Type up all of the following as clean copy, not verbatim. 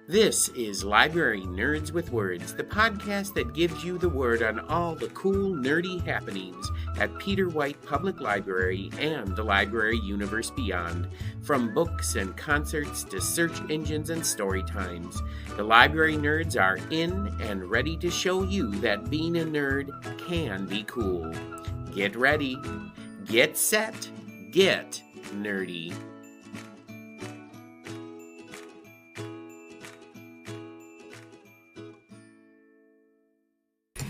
This is Library Nerds with Words, the podcast that gives you the word on all the cool, nerdy happenings at Peter White Public Library and the library universe beyond. From books and concerts to search engines and story times, the library nerds are in and ready to show you that being a nerd can be cool. Get ready, get set, get nerdy.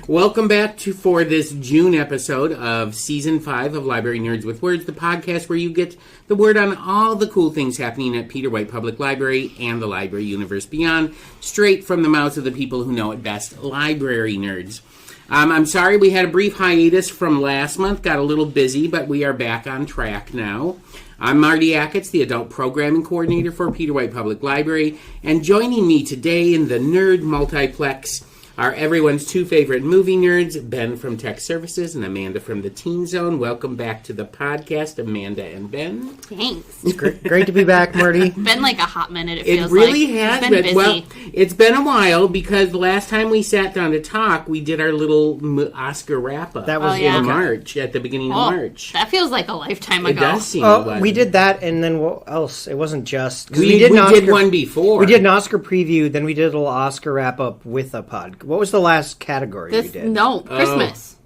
Welcome back for this June episode of Season 5 of Library Nerds with Words, the podcast where you get the word on all the cool things happening at Peter White Public Library and the library universe beyond, straight from the mouths of the people who know it best, library nerds. I'm sorry we had a brief hiatus from last month, got a little busy, but we are back on track now. I'm Marty, the Adult Programming Coordinator for Peter White Public Library, and joining me today in the Nerd Multiplex are everyone's two favorite movie nerds, Ben from Tech Services and Amanda from the Teen Zone. Welcome back to the podcast, Amanda and Ben. Thanks. It's great to be back, Marty. Been like a hot minute, it feels like. It really like. has been. Busy. Well, it's been a while because the last time we sat down to talk, we did our little Oscar wrap-up. That was in March, at the beginning of March. That feels like a lifetime ago. It does seem we did that, and then what else? It wasn't just... We did one before. We did an Oscar preview, then we did a little Oscar wrap-up with a pod. What was the last category we did? No, Christmas.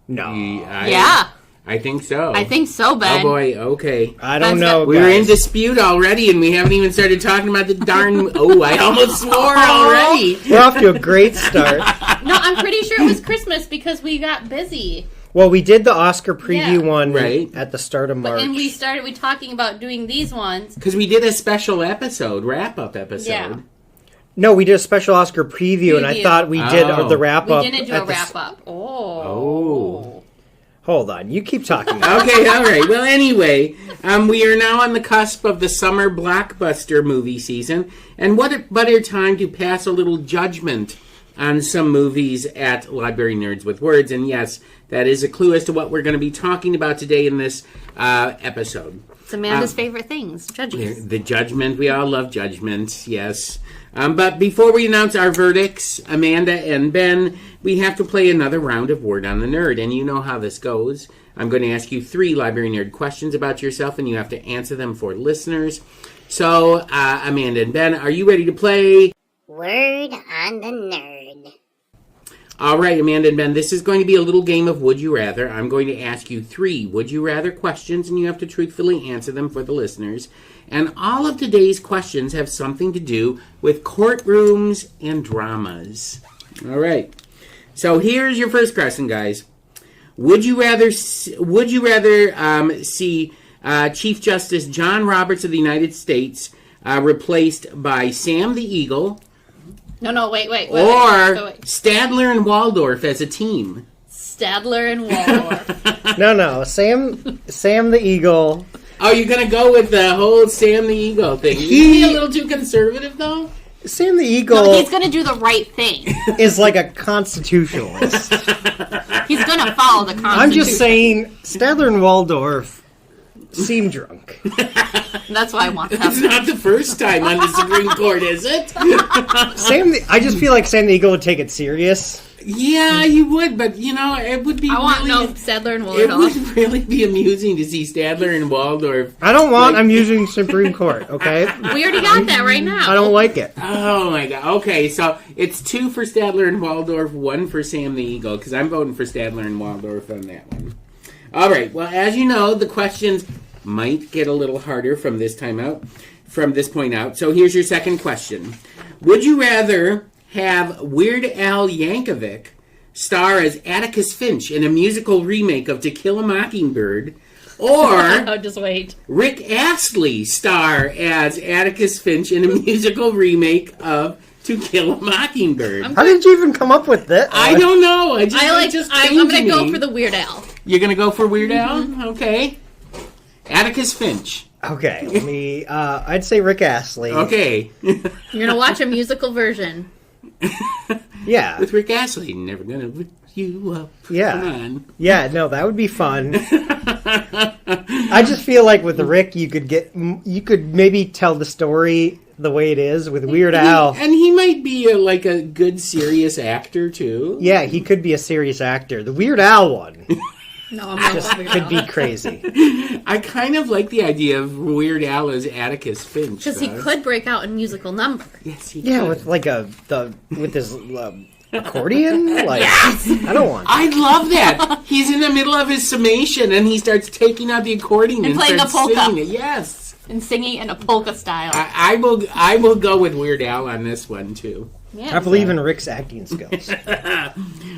No. Yeah. I think so. I think so, Ben. Oh, boy, okay. I don't know, We were in dispute already, and we haven't even started talking about the darn... Oh, I almost swore already. We're off to a great start. No, I'm pretty sure it was Christmas because we got busy. Well, we did the Oscar preview one at the start of March. And we started talking about doing these ones. Because we did a special episode, wrap-up episode. Yeah. No, we did a special Oscar preview, and I thought we did the wrap-up. We didn't do a wrap-up. Oh. Hold on. You keep talking. Okay, all right. Well, anyway, we are now on the cusp of the summer blockbuster movie season, and what a better time to pass a little judgment on some movies at Library Nerds with Words, and yes, that is a clue as to what we're going to be talking about today in this episode. It's Amanda's favorite things, judges. The judgment. We all love judgments, yes. But before we announce our verdicts, Amanda and Ben, we have to play another round of Word on the Nerd, and you know how this goes. I'm going to ask you 3 Library Nerd questions about yourself, and you have to answer them for listeners. So, Amanda and Ben, are you ready to play Word on the Nerd? All right, Amanda and Ben, this is going to be a little game of Would You Rather. I'm going to ask you 3 Would You Rather questions, and you have to truthfully answer them for the listeners. And all of today's questions have something to do with courtrooms and dramas. All right. So here's your first question, guys. Would you rather see Chief Justice John Roberts of the United States replaced by Sam the Eagle? No, wait. Or Stadler and Waldorf as a team? Stadler and Waldorf. No. Sam the Eagle. Oh, you're going to go with the whole Sam the Eagle thing. He a little too conservative, though? Sam the Eagle... No, he's going to do the right thing. ...is like a constitutionalist. He's going to follow the Constitution. I'm just saying, Stadler and Waldorf seem drunk. That's why I want them. It's not the first time on the Supreme Court, is it? I just feel like Sam the Eagle would take it serious. Yeah, you would, but, it would be Stadler and Waldorf. It would really be amusing to see Stadler and Waldorf. I'm using Supreme Court, okay? We already got that right now. I don't like it. Oh, my God. Okay, so it's 2 for Stadler and Waldorf, 1 for Sam the Eagle, because I'm voting for Stadler and Waldorf on that one. All right, well, as you know, the questions might get a little harder from this point out. So here's your second question. Would you rather have Weird Al Yankovic star as Atticus Finch in a musical remake of To Kill a Mockingbird, or just wait. Rick Astley star as Atticus Finch in a musical remake of To Kill a Mockingbird? How did you even come up with that? I don't know. I'm going to go for the Weird Al. You're going to go for Weird Al? Okay. Atticus Finch. Okay, let me... I'd say Rick Astley. Okay. You're going to watch a musical version. Yeah. With Rick Astley. Never going to lift you up. Yeah. Come on. Yeah, no, that would be fun. I just feel like with Rick, you could maybe tell the story the way it is with Weird Al. And he might be a good serious actor too. Yeah, he could be a serious actor. The Weird Al one No, I'm just could be crazy. I kind of like the idea of Weird Al as Atticus Finch. Because he could break out in musical number. Yes, he Yeah, could. with with his accordion. Like, I don't want. I love that. He's in the middle of his summation and he starts taking out the accordion and playing starts a polka. singing it. Yes. And singing in a polka style. I will go with Weird Al on this one too. Yeah. I believe in Rick's acting skills.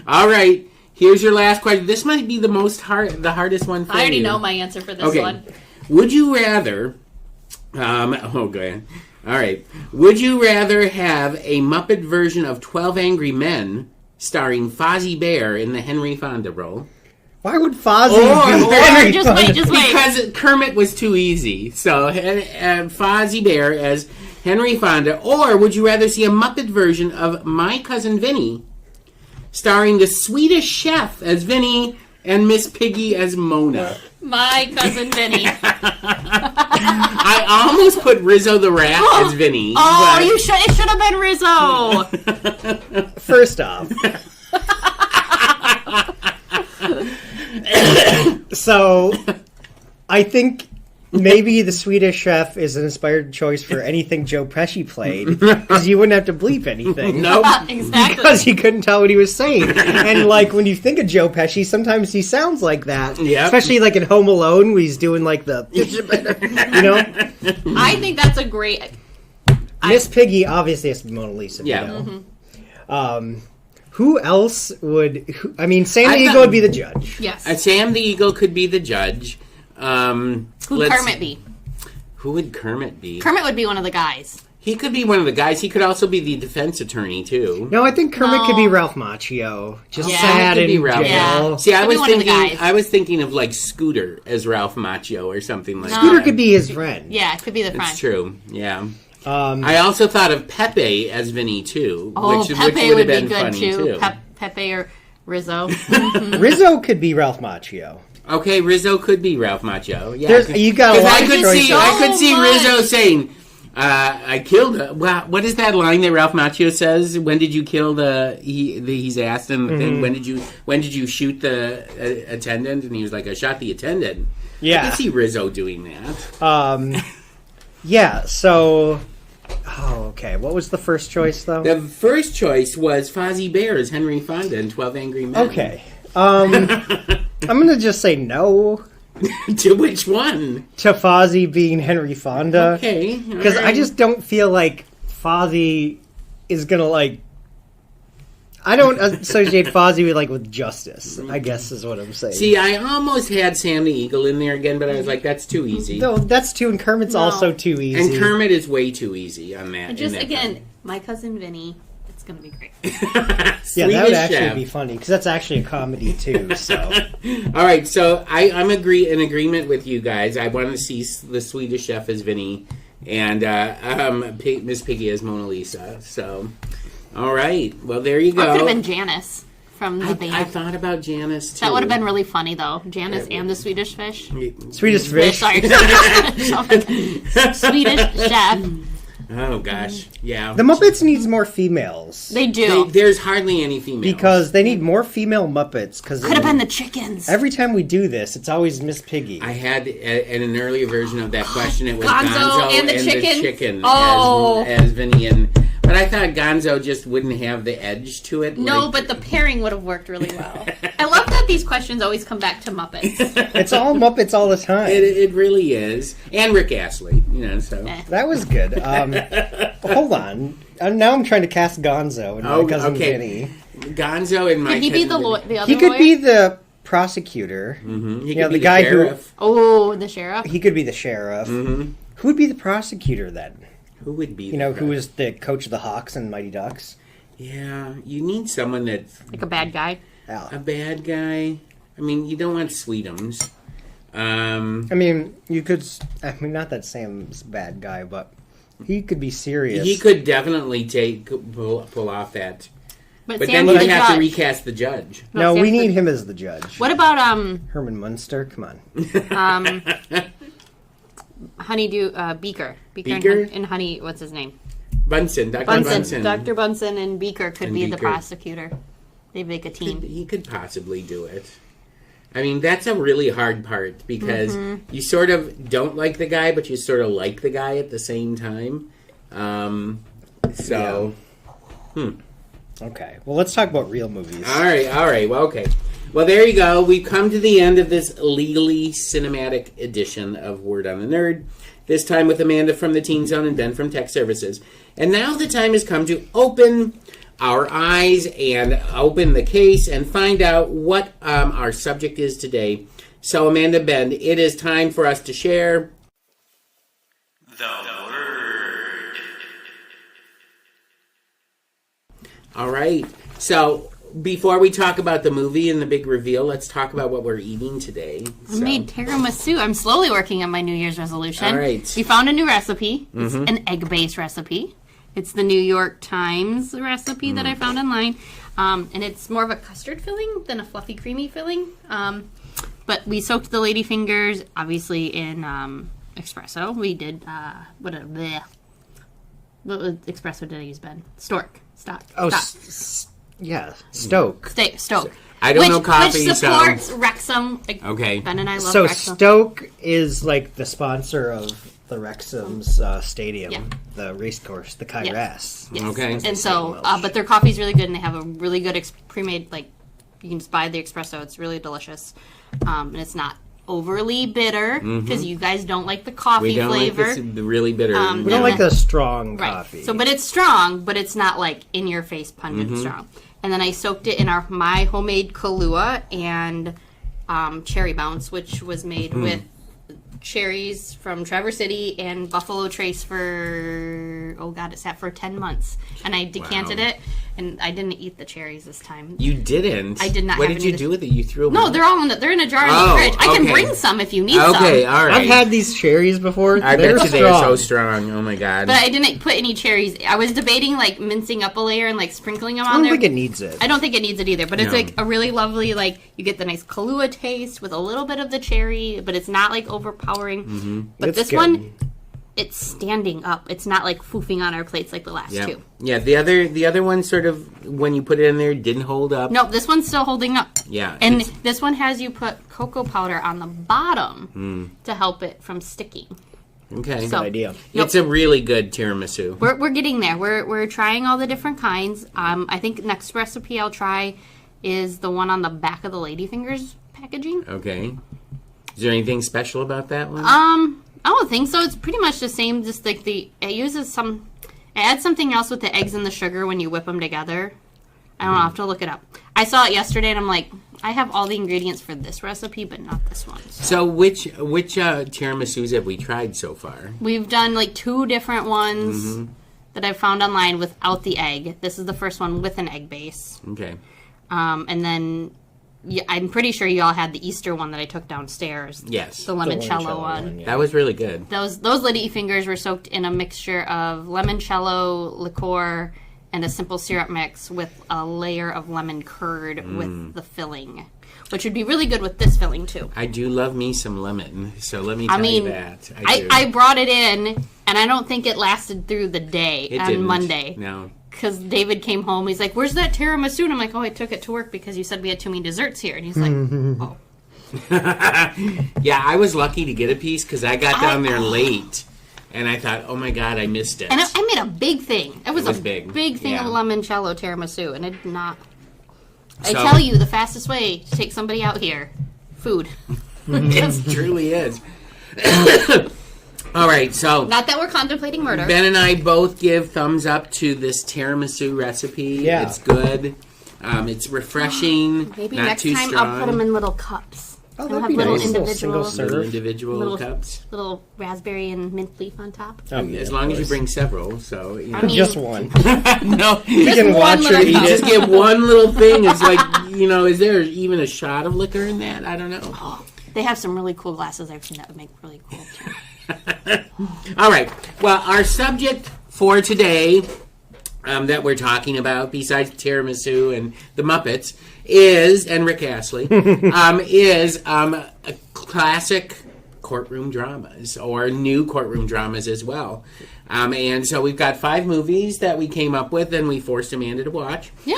All right. Here's your last question. This might be the hardest one for you. I already know my answer for this one. Would you rather... okay. All right. Would you rather have a Muppet version of 12 Angry Men starring Fozzie Bear in the Henry Fonda role? Why would Fozzie Or- be Henry just Fonda? wait, just wait. Because Kermit was too easy. So Fozzie Bear as Henry Fonda. Or would you rather see a Muppet version of My Cousin Vinny starring the Swedish Chef as Vinny and Miss Piggy as Mona? My cousin Vinny. I almost put Rizzo the Rat as Vinny. Oh, but- it should have been Rizzo. First off. So, I think maybe the Swedish Chef is an inspired choice for anything Joe Pesci played, because you wouldn't have to bleep anything. Nope. Exactly. Because you couldn't tell what he was saying. And, like, when you think of Joe Pesci, sometimes he sounds like that. Yep. Especially, like, in Home Alone, where he's doing, like, the... You know? I think that's a great... Miss Piggy obviously has to be Mona Lisa. Yeah. You know? Who else would... Sam the I Eagle thought- would be the judge. Yes. Sam the Eagle could be the judge. Who'd Kermit be? Who would Kermit be? Kermit would be one of the guys. He could be one of the guys. He could also be the defense attorney, too. No, I think Kermit could be No. Ralph Macchio. Just Yeah. sad Could in be Ralph. jail. Yeah. See, I Could be was one of the thinking. guys. I was thinking of like Scooter as Ralph Macchio or something like Scooter that. could be his friend. Yeah, it could be the friend. That's true. Yeah. Um, I also thought of Pepe as Vinny too, Oh, which Pepe would would have be been good funny too. Pepe or Rizzo. Rizzo could be Ralph Macchio. Okay, Rizzo could be Ralph Macchio. Yeah, There's- you got a 'cause lot I of could choices. see. I could see So Rizzo much. saying, "I killed." What is that line that Ralph Macchio says? When did you kill he's asked him the thing. When did you shoot the attendant? And he was like, "I shot the attendant." I Yeah. could see Rizzo doing that. Yeah, so... Oh, okay. What was the first choice, though? The first choice was Fozzie Bear as Henry Fonda in 12 Angry Men. Okay. I'm going to just say no To which one? to Fozzie being Henry Fonda. Okay. Because I alright. just don't feel like Fozzie is going to, like... I don't associate Fozzie with justice, I guess is what I'm saying. See, I almost had Sam the Eagle in there again, but I was like, that's too easy. No, that's too... And Kermit's No. also too easy. And Kermit is way too easy on that. And just, in that again, my cousin Vinny. It's going to be great. Yeah, Swedish that would actually Chef. be funny, because that's actually a comedy, too, so... All right, so I'm in agreement with you guys. I want to see the Swedish Chef as Vinny and Miss Piggy as Mona Lisa. So, all right. Well, there you Or it could go. have been Janice from the band. I thought about Janice, too. That would have been really funny, though. Janice and the Swedish fish. Swedish fish. Sorry. Swedish chef. Oh, gosh. Yeah. The Muppets needs more females. They do. There's hardly any females. Because they need more female Muppets. Because Could have been the chickens. every time we do this, it's always Miss Piggy. I had in an earlier version of that question, it was Gonzo Gonzo and the chicken? as, Oh. as Vinny. But I thought Gonzo just wouldn't have the edge to it. No, like- but the pairing would have worked really well. I love that these questions always come back to Muppets. It's all Muppets all the time. It really is. And Rick Astley, so. Eh. That was good. Hold on. Now I'm trying to cast Gonzo and my cousin Vinny. Gonzo and my Could he be cousin the Vinny. other He could lawyer? be the prosecutor. He Yeah, could be the guy who- sheriff. Oh, the sheriff? He could be the sheriff. Who would be the prosecutor then? Who would be? Who was the coach of the Hawks and Mighty Ducks? Yeah, you need someone that's Like a bad guy? a bad guy. I mean, you don't want Sweetums. I mean, you could... I mean, not that Sam's a bad guy, but he could be serious. He could definitely pull off that. But But Sam's then the you have to judge. recast the judge. No, we Sam's need the- him as the judge. What about, Herman Munster? Come on. Honeydew Beaker. Beaker? And Honey, what's his name? Bunsen. Dr. Bunsen. Dr. Bunsen and Beaker could be the Beaker. prosecutor. They make a team. He could possibly do it. I mean, that's a really hard part because you sort of don't like the guy, but you sort of like the guy at the same time. Okay. Well, let's talk about real movies. All right. Well, okay. Well, there you go. We've come to the end of this legally cinematic edition of Word on the Nerd. This time with Amanda from the Teen Zone and Ben from Tech Services. And now the time has come to open our eyes and open the case and find out what our subject is today. So, Amanda, Ben, it is time for us to share the word. All right. So, before we talk about the movie and the big reveal, let's talk about what we're eating today. I made tiramisu. I'm slowly working on my New Year's resolution. All right. We found a new recipe. It's an egg-based recipe. It's the New York Times recipe that I found online. And it's more of a custard filling than a fluffy, creamy filling. But we soaked the ladyfingers, obviously, in espresso. We did, what espresso did I use, Ben? Stork. Stop. Yeah, Stoke. Stoke. I don't know coffee, which supports Wrexham. Okay. Ben and I love So Wrexham. Stoke is like the sponsor of the Wrexham's stadium, Yeah. the race course, the Kairas. Yes. Okay. And so, but their coffee's really good, and they have a really good pre-made, like, you can just buy the espresso. It's really delicious. And it's not overly bitter, because you guys don't like the coffee We don't flavor. like this, the really bitter. We don't like the strong Right. coffee. So, but it's strong, but it's not, like, in-your-face pungent strong. And then I soaked it in my homemade Kahlua and Cherry Bounce, which was made with cherries from Traverse City and Buffalo Trace for, it sat for 10 months. And I decanted Wow. it, and I didn't eat the cherries this time. You didn't? I did not What have did any you do with it? You threw them No, out? they're all they're in a jar in Oh, the fridge. I can okay. bring some if you need some. Okay, all right. I've had these cherries before. I They're bet you strong. they're so strong. Oh my god. But I didn't put any cherries. I was debating, like, mincing up a layer and, like, sprinkling them I on don't there. think it needs it. I don't think it needs it either, but it's No. like a really lovely, like, you get the nice Kahlua taste with a little bit of the cherry, but it's not like overpowering. But It's this good. one, it's standing up. It's not like foofing on our plates like the last yeah. two. Yeah, the other one sort of, when you put it in there, didn't hold up. No, this one's still holding up. Yeah. And it's- this one has you put cocoa powder on the bottom to help it from sticking. okay. So- Good idea. It's a really good tiramisu. We're getting there. We're trying all the different kinds. I think next recipe I'll try is the one on the back of the ladyfingers packaging. Okay. Is there anything special about that one? I don't think so. It's pretty much the same. Just like it adds something else with the eggs and the sugar when you whip them together. I don't know. I have to look it up. I saw it yesterday and I'm like, I have all the ingredients for this recipe, but not this one. So which tiramisus have we tried so far? We've done like 2 different ones that I've found online without the egg. This is the first one with an egg base. Okay. And then I'm pretty sure you all had the Easter one that I took downstairs. Yes. The limoncello one. yeah. That was really good. Those lady fingers were soaked in a mixture of limoncello, liqueur, and a simple syrup mix with a layer of lemon curd with the filling, which would be really good with this filling too. I do love me some lemon, so let me tell you that. do. I brought it in, and I don't think it lasted through the day It on didn't. Monday. No. Because David came home, he's like, "Where's that tiramisu?" And I'm like, "Oh, I took it to work because you said we had too many desserts here." And he's like, "Oh." Yeah, I was lucky to get a piece because I got down there late, and I thought, oh my god, I missed it. And I made a big thing. It was was a big. thing Yeah. of limoncello tiramisu, and it did not. I So- tell you, the fastest way to take somebody out here, food. It truly is. All right, so Not that we're contemplating murder. Ben and I both give thumbs up to this tiramisu recipe. Yeah. It's good. It's refreshing. Maybe not next too time strong. I'll put them in little cups. Oh, I'll that'd have be little nice. Little individual, single Little serve. individual Little- cups. little raspberry and mint leaf on top. Oh, yeah, As of long as you course. bring several, so you know. I mean, Just one. No, You Just can one watch her little eat cup. it. just get one little thing. It's like, is there even a shot of liquor in that? I don't know. They have some really cool glasses I've seen that would make really cool too. All right. Well, our subject for today that we're talking about, besides tiramisu and the Muppets, is, and Rick Astley, is a classic courtroom dramas or new courtroom dramas as well. And so we've got 5 movies that we came up with and we forced Amanda to watch. Yeah,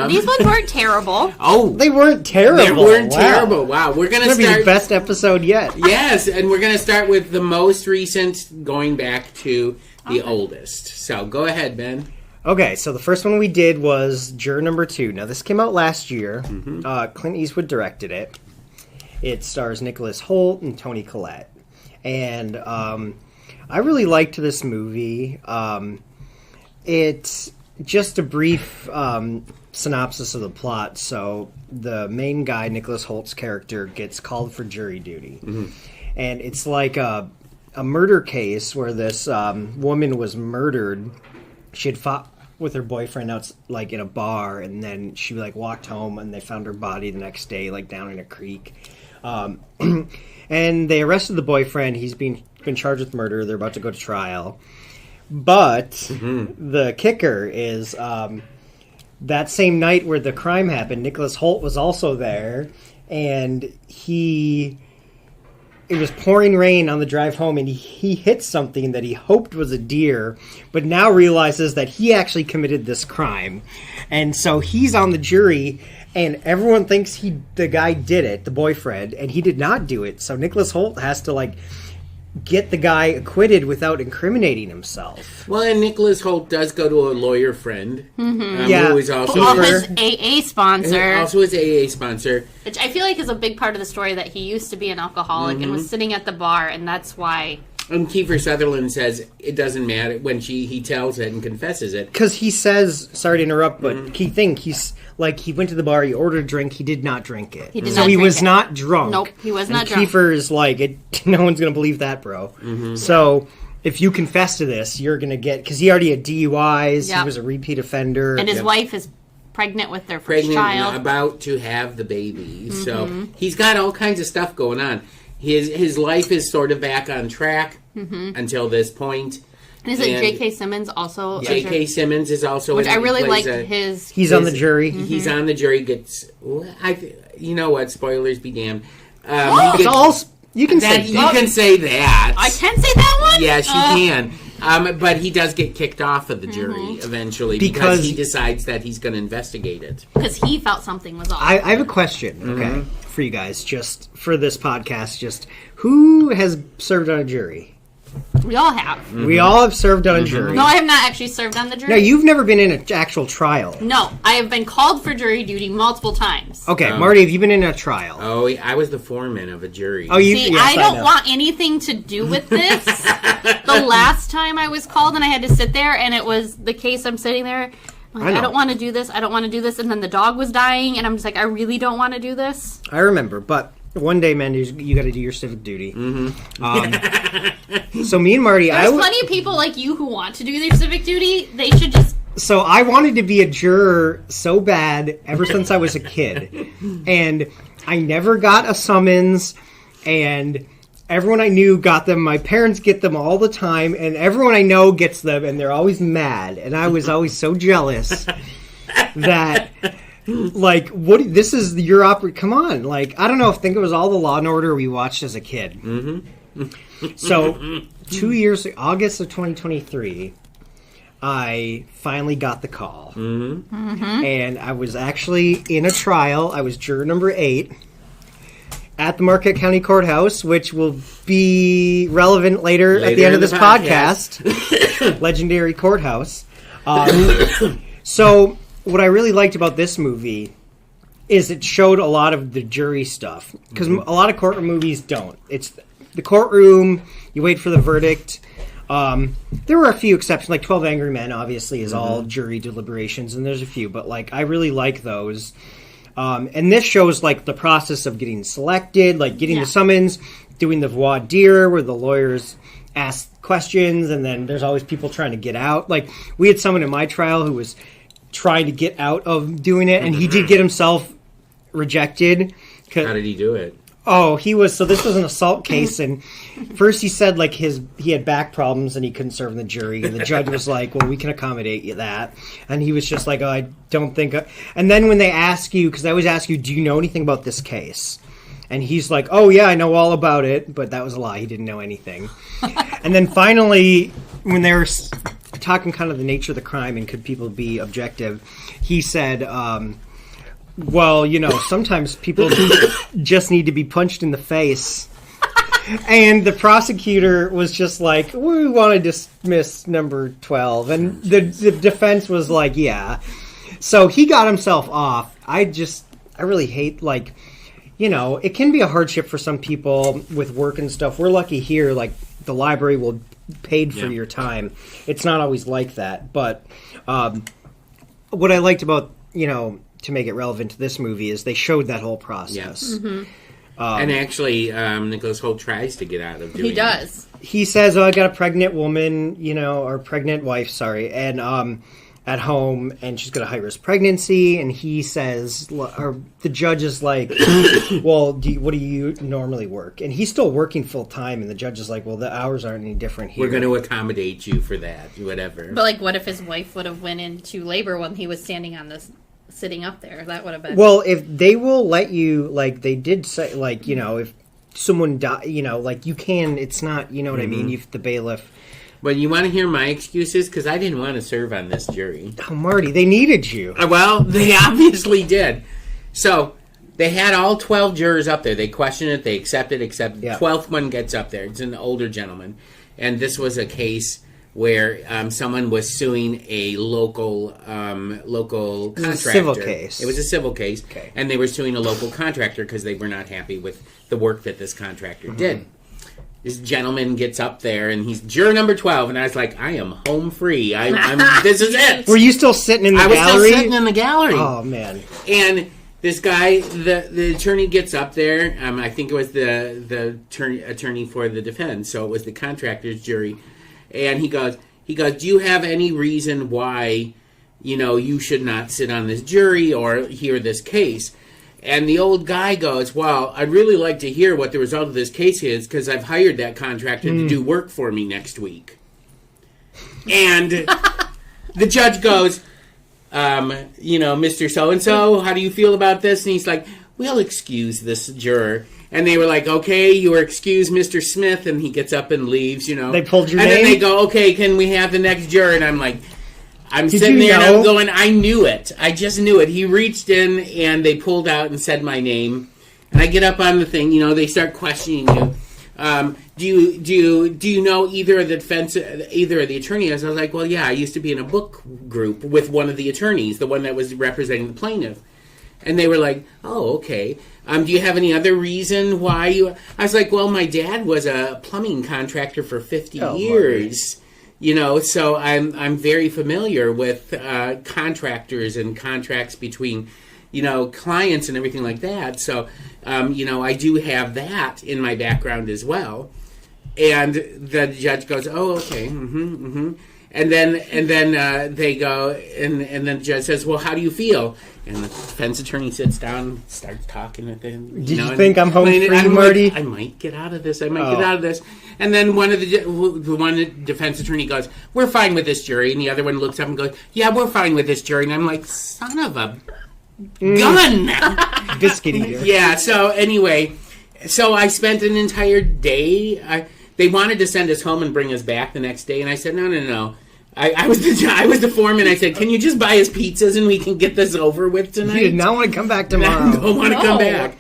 these ones weren't terrible. Oh, They weren't terrible. they weren't Wow. terrible. Wow, we're going to It's going to be start. the best episode yet. Yes, and we're going to start with the most recent, going back to the oldest. So go ahead, Ben. Okay, so the first one we did was Juror Number 2. Now, this came out last year. Clint Eastwood directed it. It stars Nicholas Hoult and Toni Collette. And I really liked this movie. It's just a brief synopsis of the plot. So the main guy, Nicholas Holt's character, gets called for jury duty. And it's like a murder case where this woman was murdered. She had fought with her boyfriend out like in a bar, and then she like walked home and they found her body the next day like down in a creek. And they arrested the boyfriend. He's been charged with murder. They're about to go to trial. But the kicker is that same night where the crime happened, Nicholas Hoult was also there, and it was pouring rain on the drive home, and he hit something that he hoped was a deer, but now realizes that he actually committed this crime. And so he's on the jury, and everyone thinks the guy did it, the boyfriend, and he did not do it. So Nicholas Hoult has to, like, get the guy acquitted without incriminating himself. Well, and Nicholas Hoult does go to a lawyer friend, Yeah. who is also Well, his AA sponsor, also his AA sponsor. which I feel like is a big part of the story, that he used to be an alcoholic and was sitting at the bar, and that's why. And Kiefer Sutherland says it doesn't matter when he tells it and confesses it. Because he says, sorry to interrupt, but key thing, he went to the bar, he ordered a drink, he did not drink it. He did so not he drink was it. not drunk. Nope, he was And not drunk. Kiefer is like, no one's going to believe that, bro. So if you confess to this, you're going to get, because he already had DUIs, Yep. he was a repeat offender. And his wife is pregnant with their first Pregnant, child. about to have the baby. So he's got all kinds of stuff going on. His life is sort of back on track until this point. And is it And J.K. Simmons also? J.K. Simmons is also Which in it. I He really plays liked his. He's on the jury. He's on the jury. You know what? Spoilers be damned. It's all, you can say you can say that. I can say that one? Yes, you can. But he does get kicked off of the jury eventually because he decides that he's going to investigate it. Because he felt something was off. I have a question, okay, for you guys, just for this podcast, just who has served on a jury? We all have. We all have served on a jury. No, I have not actually served on the jury. No, you've never been in an actual trial. No, I have been called for jury duty multiple times. Okay, Marty, have you been in a trial? Oh, I was the foreman of a jury. Oh, you. See, yes, I don't know. want anything to do with this. The last time I was called and I had to sit there, and it was the case I'm sitting there. I'm like, I know. I don't want to do this. I don't want to do this. And then the dog was dying, and I'm just like, I really don't want to do this. I remember, but one day, man, you got to do your civic duty. So me and Marty, There's plenty of people like you who want to do their civic duty. They should just. So I wanted to be a juror so bad ever since I was a kid, and I never got a summons, and everyone I knew got them. My parents get them all the time, and everyone I know gets them, and they're always mad, and I was always so jealous that. Like, what? This is your opera. Come on. Like, I don't know. Think it was all the Law and Order we watched as a kid. So, 2 years, August of 2023, I finally got the call. And I was actually in a trial. I was juror number 8 at the Marquette County Courthouse, which will be relevant later at the end in of this the podcast. Legendary courthouse. So, what I really liked about this movie is it showed a lot of the jury stuff. Because a lot of courtroom movies don't. It's the courtroom, you wait for the verdict. There were a few exceptions, like 12 Angry Men, obviously, is all jury deliberations, and there's a few, but like I really like those. And this shows like the process of getting selected, like getting the summons, doing the voir dire, where the lawyers ask questions, and then there's always people trying to get out. Like, we had someone in my trial who was trying to get out of doing it, and he did get himself rejected. How did he do it? Oh, so this was an assault case, and first he said like he had back problems and he couldn't serve in the jury, and the judge was like, well, we can accommodate you that, and he was just like, oh, I don't think, and then when they ask you, because I always ask you, do you know anything about this case? And he's like, oh, yeah, I know all about it. But that was a lie. He didn't know anything. And then finally, when they were talking kind of the nature of the crime and could people be objective, he said, well, sometimes people just need to be punched in the face. And the prosecutor was just like, we want to dismiss number 12. And the defense was like, yeah. So he got himself off. I really hate, it can be a hardship for some people with work and stuff. We're lucky here, the library will paid for your time. It's not always like that. But what I liked about, to make it relevant to this movie is they showed that whole process. Yes. Mm-hmm. And actually, Nicholas Hoult tries to get out of doing it. He does. He says, I got a pregnant woman, or pregnant wife, sorry, and at home, and she's got a high-risk pregnancy, and he says, or the judge is like, well, what do you normally work? And he's still working full-time, and the judge is like, well, the hours aren't any different here. We're going to accommodate you for that, whatever. But, what if his wife would have went into labor when he was standing on this, sitting up there? That would have been... Well, if they will let you, they did say, if someone die, you can, it's not, you know what I mean? If the bailiff... Well, you want to hear my excuses? Because I didn't want to serve on this jury. Oh, Marty, they needed you. Well, they obviously did. So, they had all 12 jurors up there. They questioned it, they accepted, except the 12th one gets up there. It's an older gentleman. And this was a case where someone was suing a local contractor. A civil case. It was a civil case. Okay. And they were suing a local contractor because they were not happy with the work that this contractor did. This gentleman gets up there, and he's juror number 12, and I was like, I am home free. This is it. Were you still sitting in the gallery? I was still sitting in the gallery. Oh, man. And this guy, the attorney gets up there. I think it was the attorney for the defense, so it was the contractor's jury. And he goes, do you have any reason why, you should not sit on this jury or hear this case? And the old guy goes, well, I'd really like to hear what the result of this case is because I've hired that contractor to do work for me next week. And the judge goes, Mr. So-and-so, how do you feel about this? And he's like, we'll excuse this juror. And they were like, okay, you are excused, Mr. Smith. And he gets up and leaves, They pulled your name? And then they go, okay, can we have the next juror? And I'm like... I'm sitting there and I'm going, I knew it. I just knew it. He reached in and they pulled out and said my name. And I get up on the thing, they start questioning you. Do you know either of the defense, either of the attorneys? I was like, well, yeah, I used to be in a book group with one of the attorneys, the one that was representing the plaintiff. And they were like, oh, okay. Do you have any other reason why you... I was like, well, my dad was a plumbing contractor for 50 years. Marty. So I'm very familiar with contractors and contracts between, clients and everything like that. So, I do have that in my background as well. And the judge goes, "Oh, okay, And then they go, and then the judge says, "Well, how do you feel?" And the defense attorney sits down, and starts talking with him. Did you think I'm home free, Marty? Like, I might get out of this. Get out of this. And then one defense attorney goes, "We're fine with this jury," and the other one looks up and goes, "Yeah, we're fine with this jury." And I'm like, "Son of a gun!" Biscuit eater. Yeah. So anyway, I spent an entire day. They wanted to send us home and bring us back the next day, and I said, "No. I was the foreman. I said, can you just buy us pizzas and we can get this over with tonight? You did not want to come back tomorrow. I don't want to come back."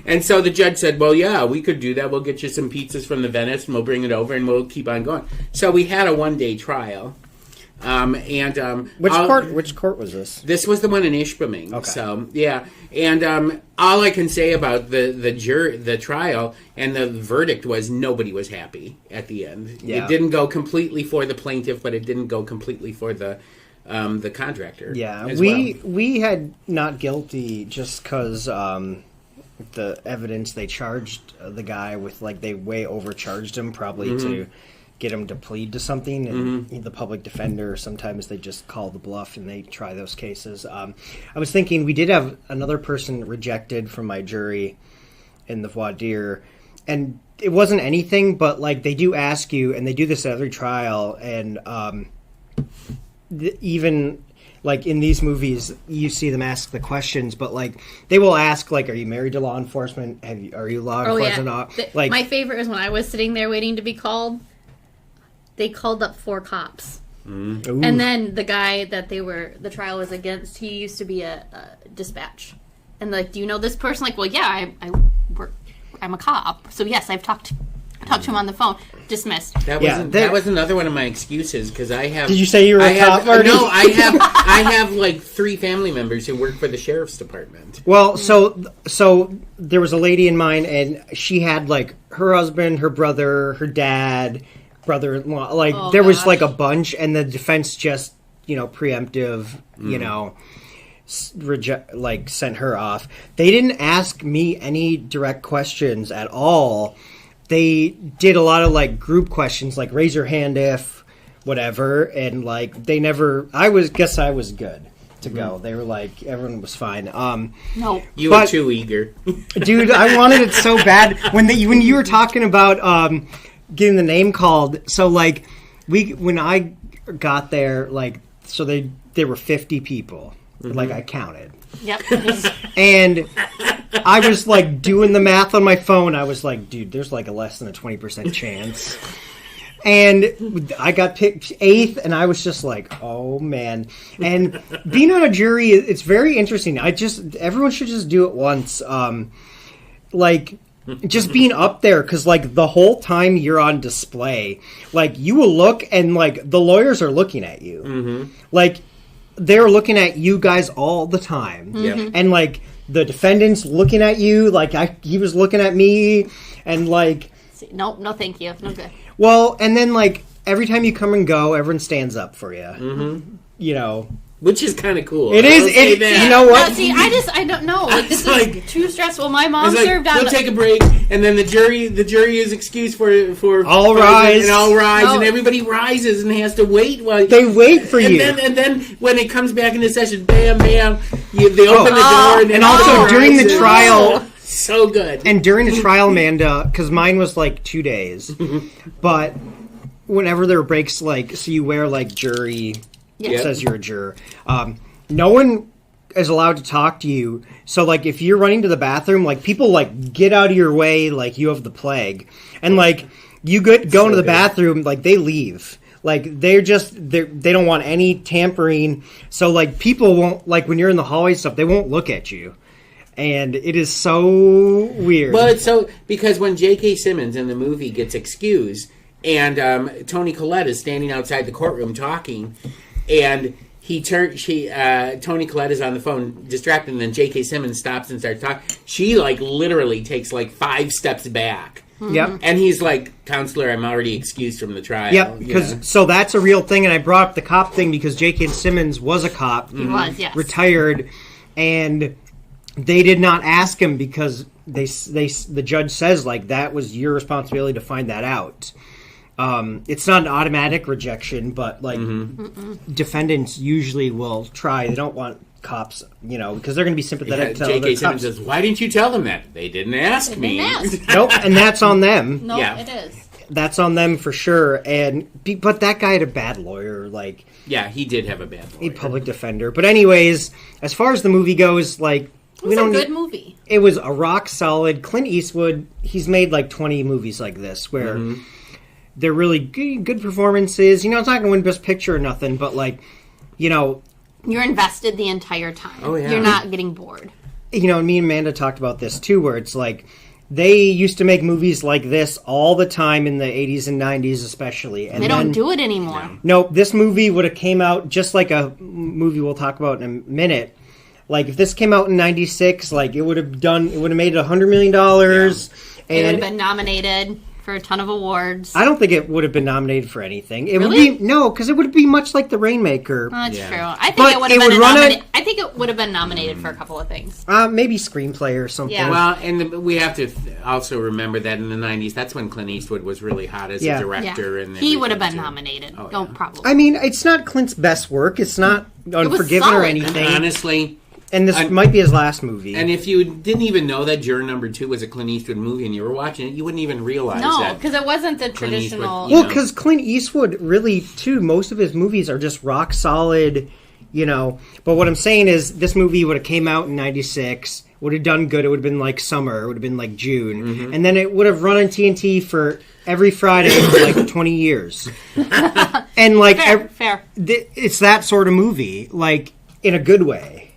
And so the judge said, well, yeah, we could do that. We'll get you some pizzas from the Venice and we'll bring it over and we'll keep on going. So we had a one-day trial. Which court was this? This was the one in Ishpeming. Okay. So yeah, and all I can say about the trial and the verdict was nobody was happy at the end. Yeah. It didn't go completely for the plaintiff, but it didn't go completely for the contractor. Yeah, we had not guilty just because the evidence they charged the guy with, they way overcharged him probably to get him to plead to something, and the public defender, sometimes they just call the bluff and they try those cases. I was thinking we did have another person rejected from my jury in the voir dire, and it wasn't anything, but they do ask you, and they do this at every trial, and even like in these movies, you see them ask the questions, but like they will ask, like, "Are you married to law enforcement? Are you law enforcement?" Like, my favorite is when I was sitting there waiting to be called. They called up 4 cops, and then the guy that the trial was against, he used to be a dispatch, and like, do you know this person? Like, well, yeah, I'm a cop, so yes, I've talked to him on the phone. Dismissed. That was another one of my excuses because I have. Did you say you were a cop, Marty? No, I have like 3 family members who work for the sheriff's department. Well, so there was a lady in mine, and she had like her husband, her brother, her dad, brother-in-law. Like there was like a bunch, and the defense just preemptive, sent her off. They didn't ask me any direct questions at all. They did a lot of like group questions, like raise your hand if whatever, and like they never. I guess I was good to go. They were like everyone was fine. No, you were too eager, dude. I wanted it so bad when you were talking about getting the name called. So like when I got there, like so there were 50 people. Like I counted. Yep. And I was like doing the math on my phone. I was like, dude, there's like a less than a 20% chance. And I got picked 8th, and I was just like, oh man. And being on a jury, it's very interesting. Everyone should just do it once. Like just being up there, because like the whole time you're on display, like you will look, and like the lawyers are looking at you. Like they're looking at you guys all the time. And like the defendant's looking at you, like he was looking at me, and like no thank you, no good. Well, and then like every time you come and go, everyone stands up for you. Which is kind of cool. It is. You know what? No, see, I don't know. Like, this is too stressful. My mom served on. We'll take a break, and then the jury is excused for all rise, and all rise, and everybody rises and has to wait while they wait for you. And then when it comes back into session, bam, bam, they open the door, and also during the trial. So good. And during the trial, Amanda, because mine was like 2 days, but whenever there were breaks, like so you wear like jury. It says you're a juror. No one is allowed to talk to you. So, like, if you're running to the bathroom, like, people, like, get out of your way like you have the plague. And, like, you go into the bathroom, like, they leave. Like, they don't want any tampering. So, like, people won't, like, when you're in the hallway stuff, they won't look at you. And it is so weird. Well, it's so, because when J.K. Simmons in the movie gets excused, and Toni Collette is standing outside the courtroom talking, and Toni Collette is on the phone distracted, and then J.K. Simmons stops and starts talking. She, like, literally takes, like, 5 steps back. Yep. And he's like, Counselor, I'm already excused from the trial. Yep, because so that's a real thing, and I brought up the cop thing because J.K. Simmons was a cop. He was, yes. Retired, and they did not ask him because the judge says, like, that was your responsibility to find that out. It's not an automatic rejection, but like defendants usually will try. They don't want cops, because they're going to be sympathetic to other J.K. cops. Simmons says, "Why didn't you tell them that? They didn't ask me." Nope, and that's on them. No, it is. That's on them for sure. But that guy had a bad lawyer, like he did have a bad lawyer, a public defender. But anyways, as far as the movie goes, like it was a good movie. It was a rock solid. Clint Eastwood. He's made like 20 movies like this where. They're really good performances. It's not going to win Best Picture or nothing, but, like, you're invested the entire time. Oh, yeah. You're not getting bored. And me and Amanda talked about this, too, where it's, like, they used to make movies like this all the time in the 80s and 90s especially. And they don't do it anymore. No, this movie would have came out just like a movie we'll talk about in a minute. Like, if this came out in 96, like, it would have made $100 million. It would have been nominated for a ton of awards. I don't think it would have been nominated for anything. It really? would be because it would be much like The Rainmaker. Oh, that's true. I think it would have been nominated for a couple of things. Maybe screenplay or something. Yeah. Well, and we have to also remember that in the 90s, that's when Clint Eastwood was really hot as a director. Yeah. And he would have been nominated. Probably. I mean, it's not Clint's best work. It's not Unforgiven or anything. And honestly. And this might be his last movie. And if you didn't even know that Juror Number 2 was a Clint Eastwood movie and you were watching it, you wouldn't even realize that. No, because it wasn't the traditional... Well, because Clint Eastwood really, too, most of his movies are just rock solid, you know. But what I'm saying is, this movie would have came out in '96, would have done good. It would have been like summer. It would have been like June, and then it would have run on TNT for every Friday for like 20 years. And like, Fair. It's that sort of movie, like in a good way.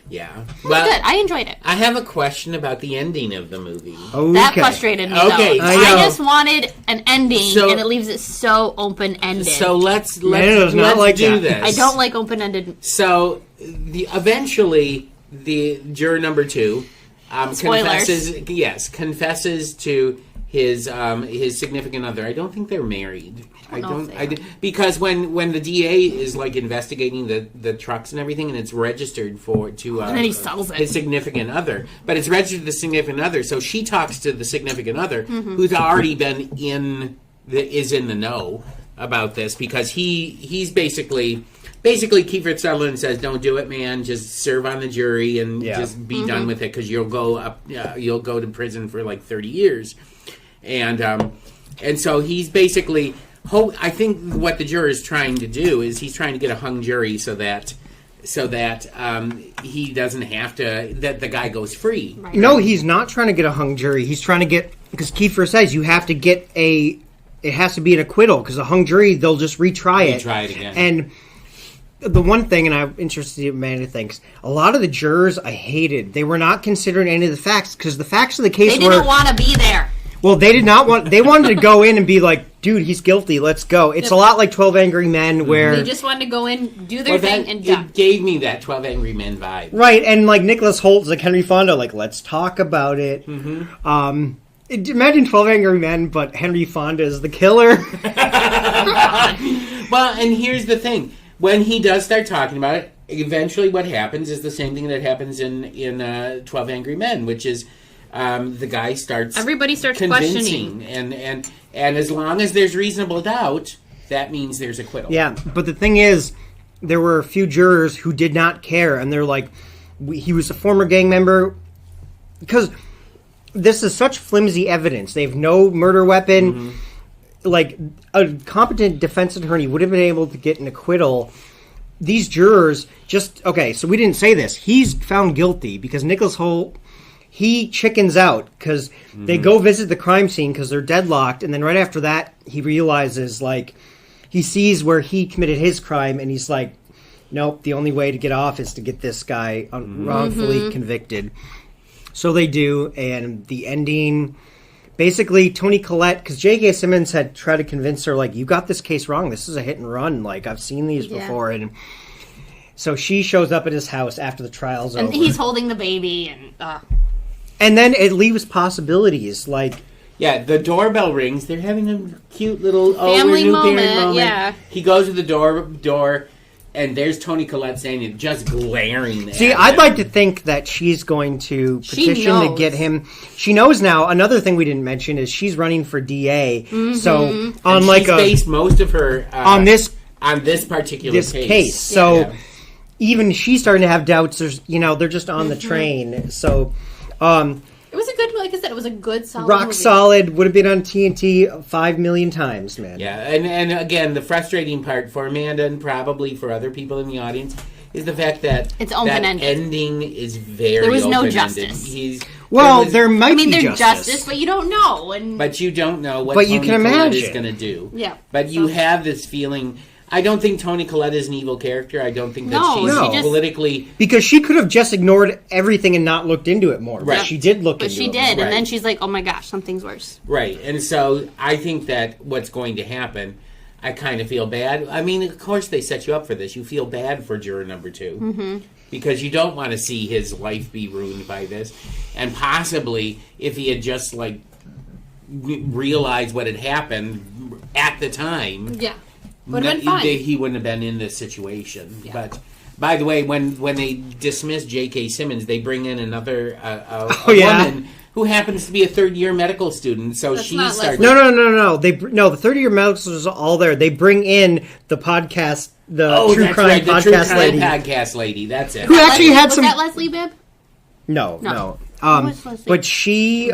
Yeah. It was good. I enjoyed it. I have a question about the ending of the movie. Okay. That frustrated me, Okay, though. I I know. just wanted an ending, So- and it leaves it so open-ended. So let's does not like do that. this. I don't like open-ended. So eventually the juror number 2 confesses to his significant other. I don't think they're married. Because when the DA is like investigating the trucks and everything, and it's registered to And then he sells it. his significant other, but it's registered to the significant other. So she talks to the significant other, who's already been is in the know about this, because he's basically Kiefer Sutherland says, "Don't do it, man. Just serve on the jury and just be done with it, because you'll go to prison for like 30 years." And so he's basically. I think what the juror is trying to do is he's trying to get a hung jury so that he doesn't have to, that the guy goes free. Right. No, he's not trying to get a hung jury. He's trying to get, because Kiefer says you have to get it has to be an acquittal, because a hung jury, they'll just retry it. Retry it again. And the one thing, and I'm interested in what Amanda thinks, a lot of the jurors I hated. They were not considering any of the facts, because the facts of the case They didn't want to be there. Well, they did not want. They wanted to go in and be like, "Dude, he's guilty. Let's go." It's a lot like 12 Angry Men, where They just wanted to go in, do their thing, and done. It gave me that 12 Angry Men vibe. right, and like Nicholas Holt's like Henry Fonda, like let's talk about it. Imagine 12 Angry Men, but Henry Fonda is the killer. Well, and here's the thing: when he does start talking about it, eventually what happens is the same thing that happens in 12 Angry Men, which is. The guy starts. Everybody starts convincing, questioning, and as long as there's reasonable doubt, that means there's acquittal. Yeah, but the thing is, there were a few jurors who did not care, and they're like, he was a former gang member, because this is such flimsy evidence. They have no murder weapon. Like, a competent defense attorney would have been able to get an acquittal. These jurors okay, so we didn't say this. He's found guilty because Nicholas Holt. He chickens out because they go visit the crime scene because they're deadlocked, and then right after that, he realizes, like, he sees where he committed his crime, and he's like, nope, the only way to get off is to get this guy wrongfully convicted. So they do, and the ending, basically, Toni Collette, because J.K. Simmons had tried to convince her, like, you got this case wrong, this is a hit and run, like, I've seen these before, and so she shows up at his house after the trial's over. and he's holding the baby, And then it leaves possibilities, like... Yeah, the doorbell rings. They're having a cute little Family new parent moment, yeah. He goes to the door, and there's Toni Collette saying it, just glaring at See, him. I'd like to think that she's going to petition to knows. get him. She knows now. Another thing we didn't mention is she's running for DA. So on And like she's based most of her on this particular case. So even she's starting to have doubts. There's they're just on the train. So it was a good, like I said, it was a good, solid rock movie. solid. Would have been on TNT 5 million times, man. Yeah, and again, the frustrating part for Amanda and probably for other people in the audience is the fact that It's that open-ended. ending is very There was no open-ended. justice. There might be there's justice. but you don't know. But you don't know what But you Toni can Collette is imagine. going to do. Yeah. But you have this feeling. I don't think Toni Collette is an evil character. I don't think that No, she's she just- politically... Because she could have just ignored everything and not looked into it more. Right. But she did look But into she it did, more. and Right. then she's like, "Oh my gosh, something's worse." Right, and so I think that what's going to happen, I kind of feel bad. I mean, of course they set you up for this. You feel bad for juror number 2. Because you don't want to see his life be ruined by this. And possibly, if he had just, like, realized what had happened at the time... Yeah, would have been fine. He wouldn't have been in this situation. Yeah. But by the way, when they dismiss J.K. Simmons, they bring in another woman who happens to be a third-year medical student. So That's she not starts. Leslie. No. The 30-year medical students are all there. They bring in the podcast, true that's crime right, the podcast true crime lady, podcast lady. That's it. who actually had was some. that Leslie Bibb? No. Who was Leslie? But she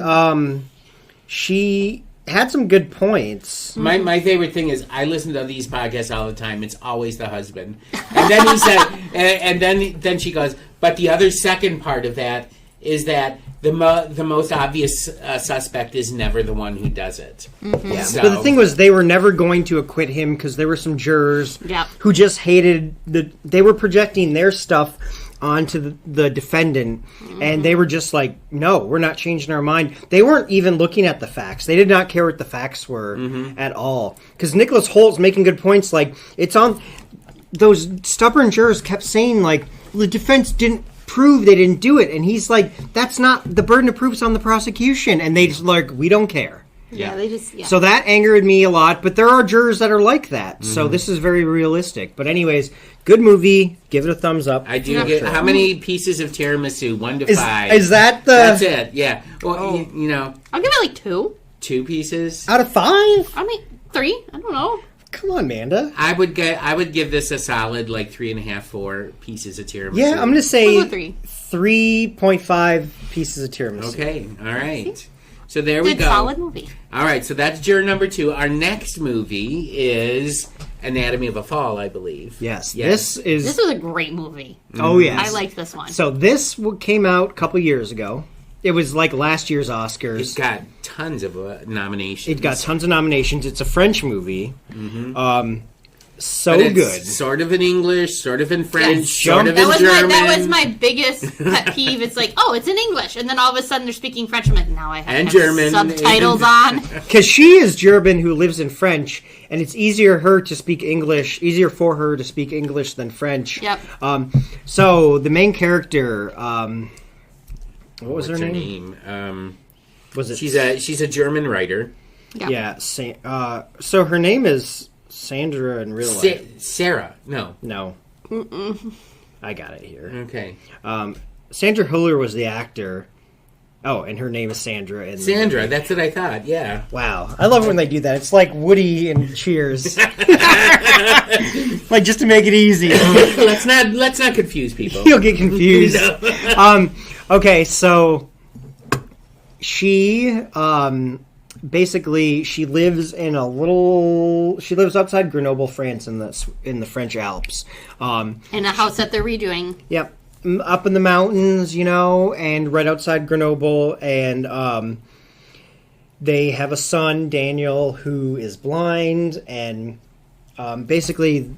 had some good points. My favorite thing is I listen to these podcasts all the time. It's always the husband, and then he said, and then she goes, but the other second part of that is that the most obvious suspect is never the one who does it. Yeah. So, But the thing was, they were never going to acquit him because there were some jurors who just hated they were projecting their stuff onto the defendant, and they were just like, no, we're not changing our mind. They weren't even looking at the facts. They did not care what the facts were at all. Because Nicholas Holt's making good points, like, it's on... Those stubborn jurors kept saying, like, the defense didn't prove they didn't do it, and he's like, that's not... The burden of proof's on the prosecution, and they just like, we don't care. Yeah, they just... So that angered me a lot, but there are jurors that are like that, so this is very realistic. But anyways, good movie. Give it a thumbs up. I do get... How many pieces of tiramisu? 1 to 5. Is that the... That's it, yeah. Well, you know... I'll give it like 2. 2 pieces? Out of 5? I mean, 3. I don't know. Come on, Amanda. I would give this a solid, like, 3.5, 4 pieces of tiramisu. Yeah, I'm going to say I'll go 3. 3.5 pieces of tiramisu. Okay, all right. So there we Good, go. solid movie. All right, so that's juror number 2. Our next movie is Anatomy of a Fall, I believe. Yes. This This was a great movie. Oh, yes. I liked this one. So this came out a couple years ago. It was like last year's Oscars. It's got tons of nominations. It got tons of nominations. It's a French movie. So But it's good. Sort of in English, sort of in French, Yes. sort of in German. That was my biggest pet peeve. It's like, oh, it's in English, and then all of a sudden they're speaking French. I'm like, now I have And to have German. subtitles on. Because she is German who lives in French, and it's easier for her to speak English than French. Yep. So the main character, what was What's her name? Was it? She's a German writer. Yeah. So her name is Sandra in real life. Sarah. No. No. I got it here. Okay. Sandra Hüller was the actor. Oh, and her name is Sandra. In Sandra, that's what I thought, yeah. Wow. I love it when they do that. It's like Woody and Cheers. Like, just to make it easy. let's not confuse people. You'll get confused. Okay, so she basically she lives outside Grenoble, France, in the French Alps. In a house that they're redoing. Yep, up in the mountains, and right outside Grenoble, and they have a son, Daniel, who is blind, and basically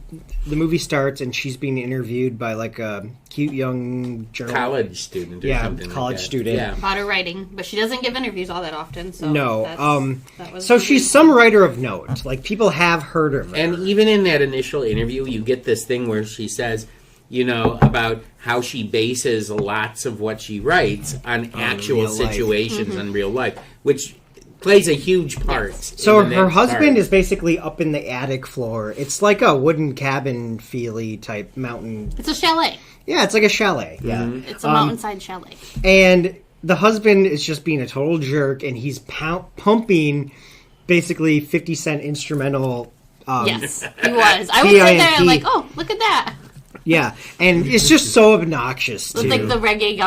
the movie starts and she's being interviewed by like a cute young college student or something college like that. student. Yeah. About her writing, but she doesn't give interviews all that often. So No. that was So the she's reason. some writer of note. Like, people have heard of her. And even in that initial interview, you get this thing where she says, about how she bases lots of what she writes on actual real life. situations in real life, which plays a huge part. So in the her next husband part. is basically up in the attic floor. It's like a wooden cabin feely type mountain. It's a chalet. Yeah, it's like a chalet. Yeah. It's a mountainside chalet. And the husband is just being a total jerk, and he's pumping basically 50-cent instrumental. Yes, he was. I was sitting there and like, oh, look at that. Yeah, and it's just so obnoxious, too. With like the reggae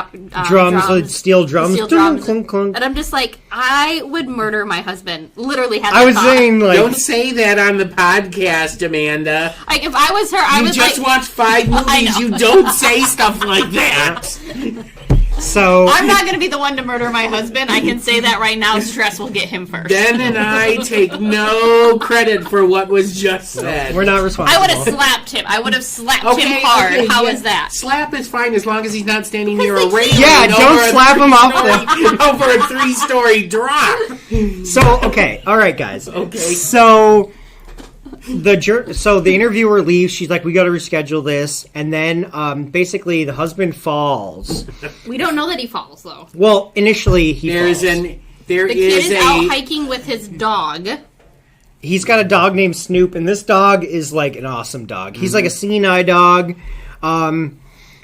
drums, like steel drums. Steel drums. Clunk, clunk. And I'm just like, I would murder my husband. Literally had I that was thought. saying, like... Don't say that on the podcast, Amanda. Like, if I was her, I You was just like... watched 5 movies. know. You don't say stuff like that. So... I'm not going to be the one to murder my husband. I can say that right now. Stress will get him first. Ben and I take no credit for what was just said. We're not responsible. I would have slapped him. I would have slapped him hard. How is that? Slap is fine as long as he's not standing near a Because railing. Yeah, don't slap him off over a 3-story drop. So, okay. All right, guys. Okay. So... the interviewer leaves. She's like, we got to reschedule this. And then basically the husband falls. We don't know that he falls, though. Well, initially he falls. The kid is out hiking with his dog. He's got a dog named Snoop, and this dog is like an awesome dog. He's like a seeing eye dog.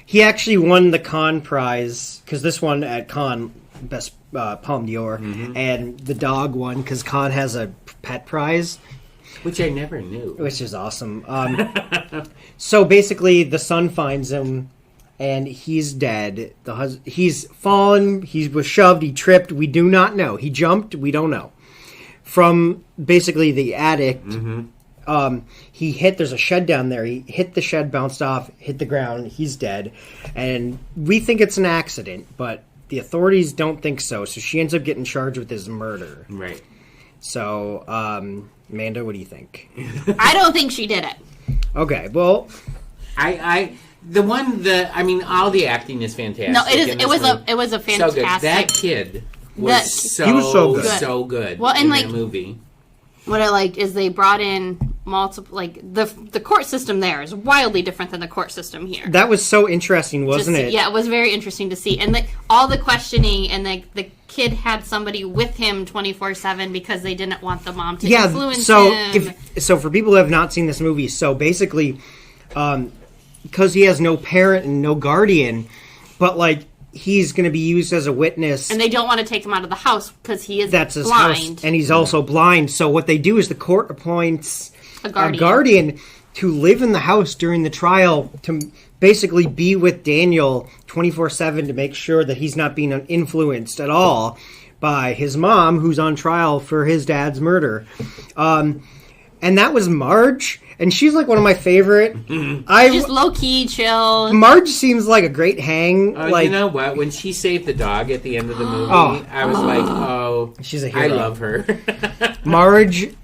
He actually won the Cannes prize, because this one at Cannes, best Palme d'Or, and the dog won because Cannes has a pet prize. Which I never knew. Which is awesome. So basically, the son finds him, and he's dead. He's fallen. He was shoved. He tripped. We do not know. He jumped. We don't know. from basically the attic. There's a shed down there. He hit the shed, bounced off, hit the ground. He's dead. And we think it's an accident, but the authorities don't think so. So she ends up getting charged with his murder. Right. So, Amanda, what do you think? I don't think she did it. Okay, well, all the acting is fantastic. No, it was a fantastic. So good. That kid was he was so good. so good. Well, and in like that movie. What I liked is they brought in multiple, like the court system there is wildly different than the court system here. that was so interesting, wasn't it? Yeah, it was very interesting to see, and all the questioning, and the kid had somebody with him 24/7 because they didn't want the mom to influence him. So for people who have not seen this movie, so basically, because he has no parent and no guardian, but like he's going to be used as a witness, and they don't want to take him out of the house because he is that's his blind. house, and he's also blind. So what they do is the court appoints a guardian to live in the house during the trial to basically be with Daniel 24/7 to make sure that he's not being influenced at all by his mom, who's on trial for his dad's murder. And that was Marge, and she's like one of my favorite. Just low key, chill. Marge seems like a great hang. You know what? When she saved the dog at the end of the movie, I was like, "Oh, she's a hero." I love her." Marge,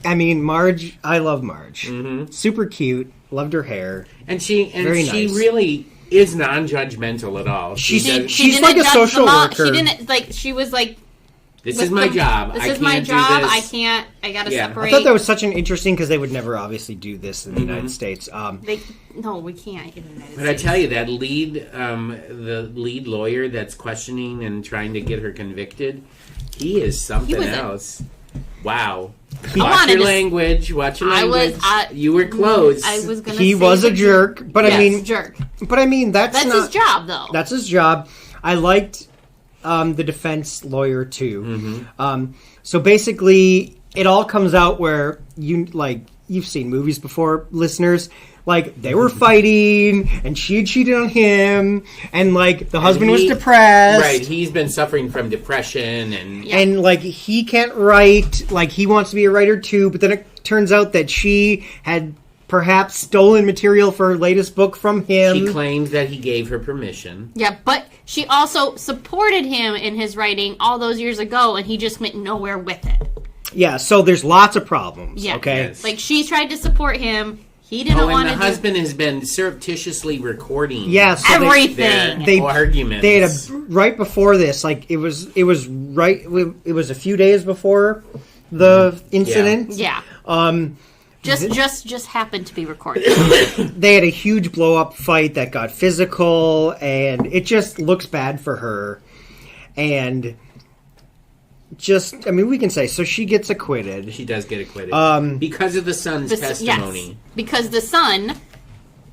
I love Marge. Super cute. Loved her hair. And she nice. really is non-judgmental at all. She's didn't like a judge social the mom. worker. She didn't like. She was like, "This is my job. This I is can't my do job. this. I can't. I gotta separate." I thought that was such an interesting because they would never obviously do this in the United States. No, we can't in the United But States. I tell you, that the lead lawyer that's questioning and trying to get her convicted, he is something else. Wow. Watch your language. You were close. I was gonna. He was a jerk, but jerk. But I mean, that's not his job, though. That's his job. I liked the defense lawyer too. So basically, it all comes out where you've seen movies before, listeners. Like, they were fighting, and she had cheated on him, and, like, the husband was depressed. Right, he's been suffering from depression, and... Yeah. And, like, he can't write. Like, he wants to be a writer, too, but then it turns out that she had perhaps stolen material for her latest book from him. She claimed that he gave her permission. Yeah, but she also supported him in his writing all those years ago, and he just went nowhere with it. Yeah, so there's lots of problems, okay? Yes. Like, she tried to support him. He didn't want to. And the husband has been surreptitiously recording. Yeah, so everything. They arguments. They had right before this. Like it was a few days before the incident. Yeah. Just happened to be recorded. They had a huge blow up fight that got physical, and it just looks bad for her. And we can say, so she gets acquitted. She does get acquitted. Because of the son's testimony. Yes, because the son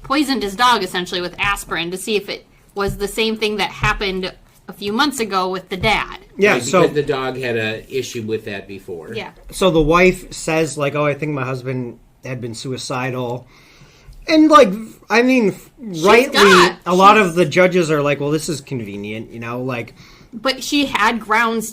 poisoned his dog, essentially, with aspirin to see if it was the same thing that happened a few months ago with the dad. Yeah, right, because the dog had an issue with that before. Yeah. So the wife says, like, I think my husband had been suicidal. And, like, I mean, rightly, a lot of the judges are like, well, this is convenient, like... But she had grounds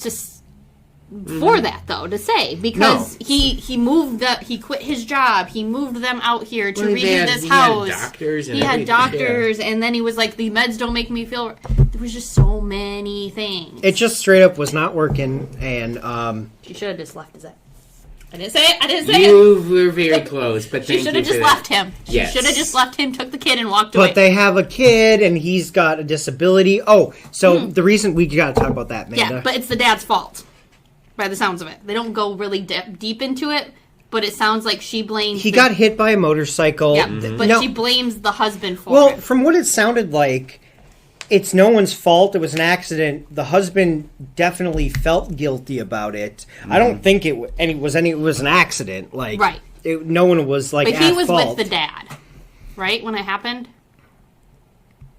for that, though, to say, because he quit his job, he moved them out here to redo this house. He had doctors, and then he was like, the meds don't make me feel... There was just so many things. It just straight up was not working, and... She should have just left his... I didn't say it. You were very close, but she should have just left him. She should have just left him, took the kid, and walked away. But they have a kid, and he's got a disability. Oh, so the reason we got to talk about that, Amanda. Yeah, but it's the dad's fault, by the sounds of it. They don't go really deep into it, but it sounds like she blames... He got hit by a motorcycle. Yeah, but she blames the husband for it. Well, from what it sounded like, it's no one's fault. It was an accident. The husband definitely felt guilty about it. I don't think it was an accident. Like, right. No one was like. But he was fault. with the dad, right, when it happened.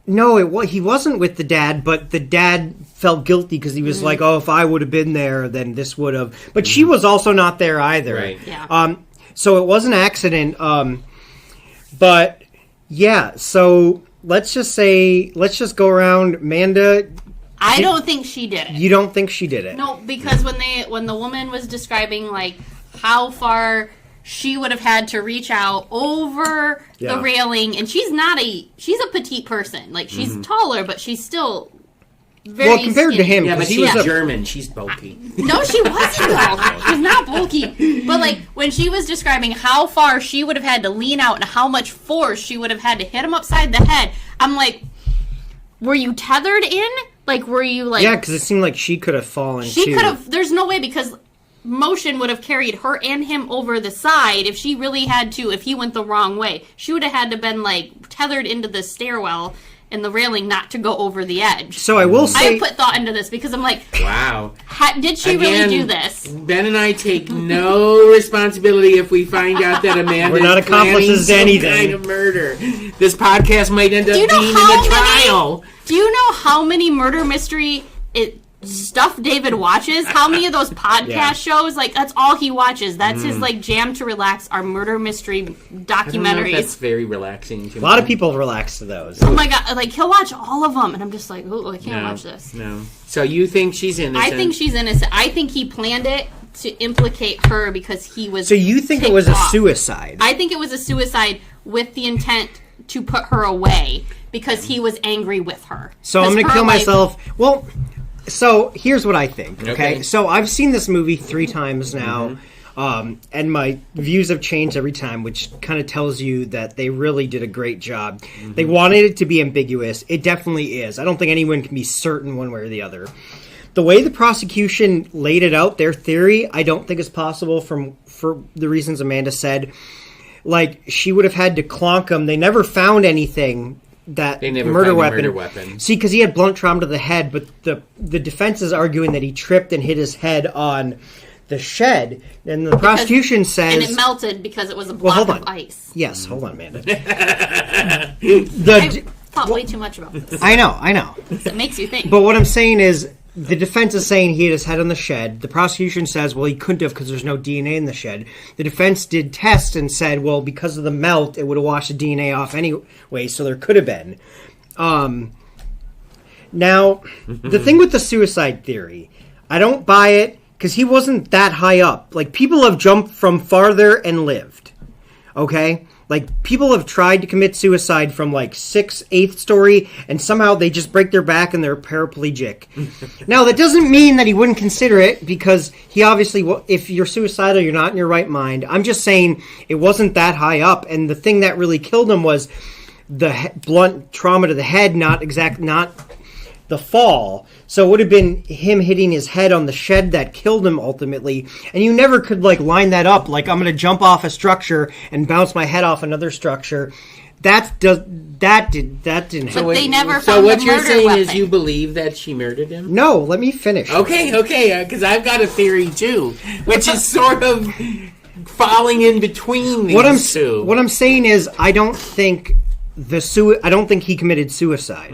No, he wasn't with the dad. But the dad felt guilty because he was like, "Oh, if I would have been there, then this would have." But she was also not there either. Right. Yeah. So it was an accident. But yeah. So. Let's just go around. Amanda, I don't think she did it. You don't think she did it? No, because when the woman was describing like how far she would have had to reach out over the railing, and she's a petite person. Like she's taller, but she's still very compared skinny. to him. Yeah, but he she's was German. She's bulky. No, she wasn't though. She's not bulky. But like when she was describing how far she would have had to lean out and how much force she would have had to hit him upside the head, I'm like, were you tethered in? Like, were you like... Yeah, because it seemed like she could have fallen, She could have... There's no way, because motion would have carried her and him over the side if she really had to, if he went the wrong way. She would have had to been, like, tethered into the stairwell and the railing not to go over the edge. So I will say... I put thought into this, because I'm like... Wow. Did she really do this? Ben and I take no responsibility if we find out that Amanda We're not accomplices to anything. Kind of murder. This podcast might end up being in a trial. Do you know how many murder mystery stuff David watches? How many of those podcast shows? Like, that's all he watches. That's his, like, jam to relax, are murder mystery documentaries. I don't know if that's very relaxing to me. A lot of people relax to those. Oh my god, like, he'll watch all of them, and I'm just like, oh, I can't watch this. No. So you think she's innocent? I think she's innocent. I think he planned it to implicate her because he was So you think it was a suicide? I think it was a suicide with the intent to put her away because he was angry with her. So I'm going to kill myself. Well, so here's what I think, okay? So I've seen this movie 3 times now, and my views have changed every time, which kind of tells you that they really did a great job. They wanted it to be ambiguous. It definitely is. I don't think anyone can be certain one way or the other. The way the prosecution laid it out, their theory, I don't think is possible for the reasons Amanda said. Like, she would have had to clonk him. They never found anything that they never murder found weapon. Murder weapon. See, because he had blunt trauma to the head, but the defense is arguing that he tripped and hit his head on the shed. And the prosecution says... And it melted because it was a block of ice. Yes, hold on, Amanda. I thought way too much about this. I know. It makes you think. But what I'm saying is, the defense is saying he hit his head on the shed. The prosecution says, well, he couldn't have because there's no DNA in the shed. The defense did tests and said, well, because of the melt, it would have washed the DNA off anyway, so there could have been. Now, the thing with the suicide theory, I don't buy it because he wasn't that high up. Like, people have jumped from farther and lived. Okay? Like, people have tried to commit suicide from, like, 6th, 8th story, and somehow they just break their back and they're paraplegic. Now, that doesn't mean that he wouldn't consider it, because he obviously, if you're suicidal, you're not in your right mind. I'm just saying it wasn't that high up, and the thing that really killed him was the blunt trauma to the head, not the fall. So it would have been him hitting his head on the shed that killed him ultimately. And you never could, like, line that up. Like, I'm going to jump off a structure and bounce my head off another structure. That didn't happen. But they never found So what the you're murder saying weapon. is you believe that she murdered him? No, let me finish. Okay, because I've got a theory too, which is sort of falling in between these two. What I'm saying is, I don't think he committed suicide.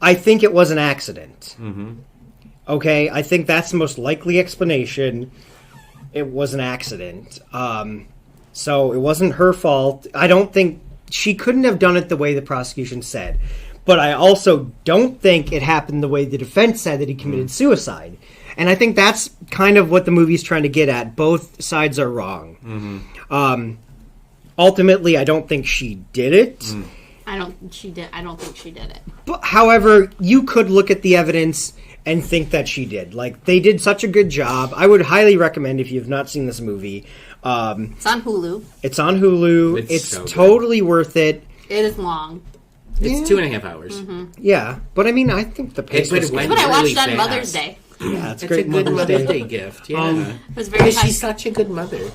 I think it was an accident. Okay, I think that's the most likely explanation. It was an accident. So it wasn't her fault. I don't think she couldn't have done it the way the prosecution said. But I also don't think it happened the way the defense said, that he committed suicide. And I think that's kind of what the movie's trying to get at. Both sides are wrong. Ultimately, I don't think she did it. I don't think she did it. But, however, you could look at the evidence and think that she did. Like, they did such a good job. I would highly recommend, if you've not seen this movie. It's on Hulu. It's on Hulu. It's so totally worth it. It is long. It's 2.5 hours. Yeah, but I mean, I think the pace was good. But I watched on Mother's Day. Yeah, it's a great good Mother's Day gift. Yeah, it was very. She's such a good mother.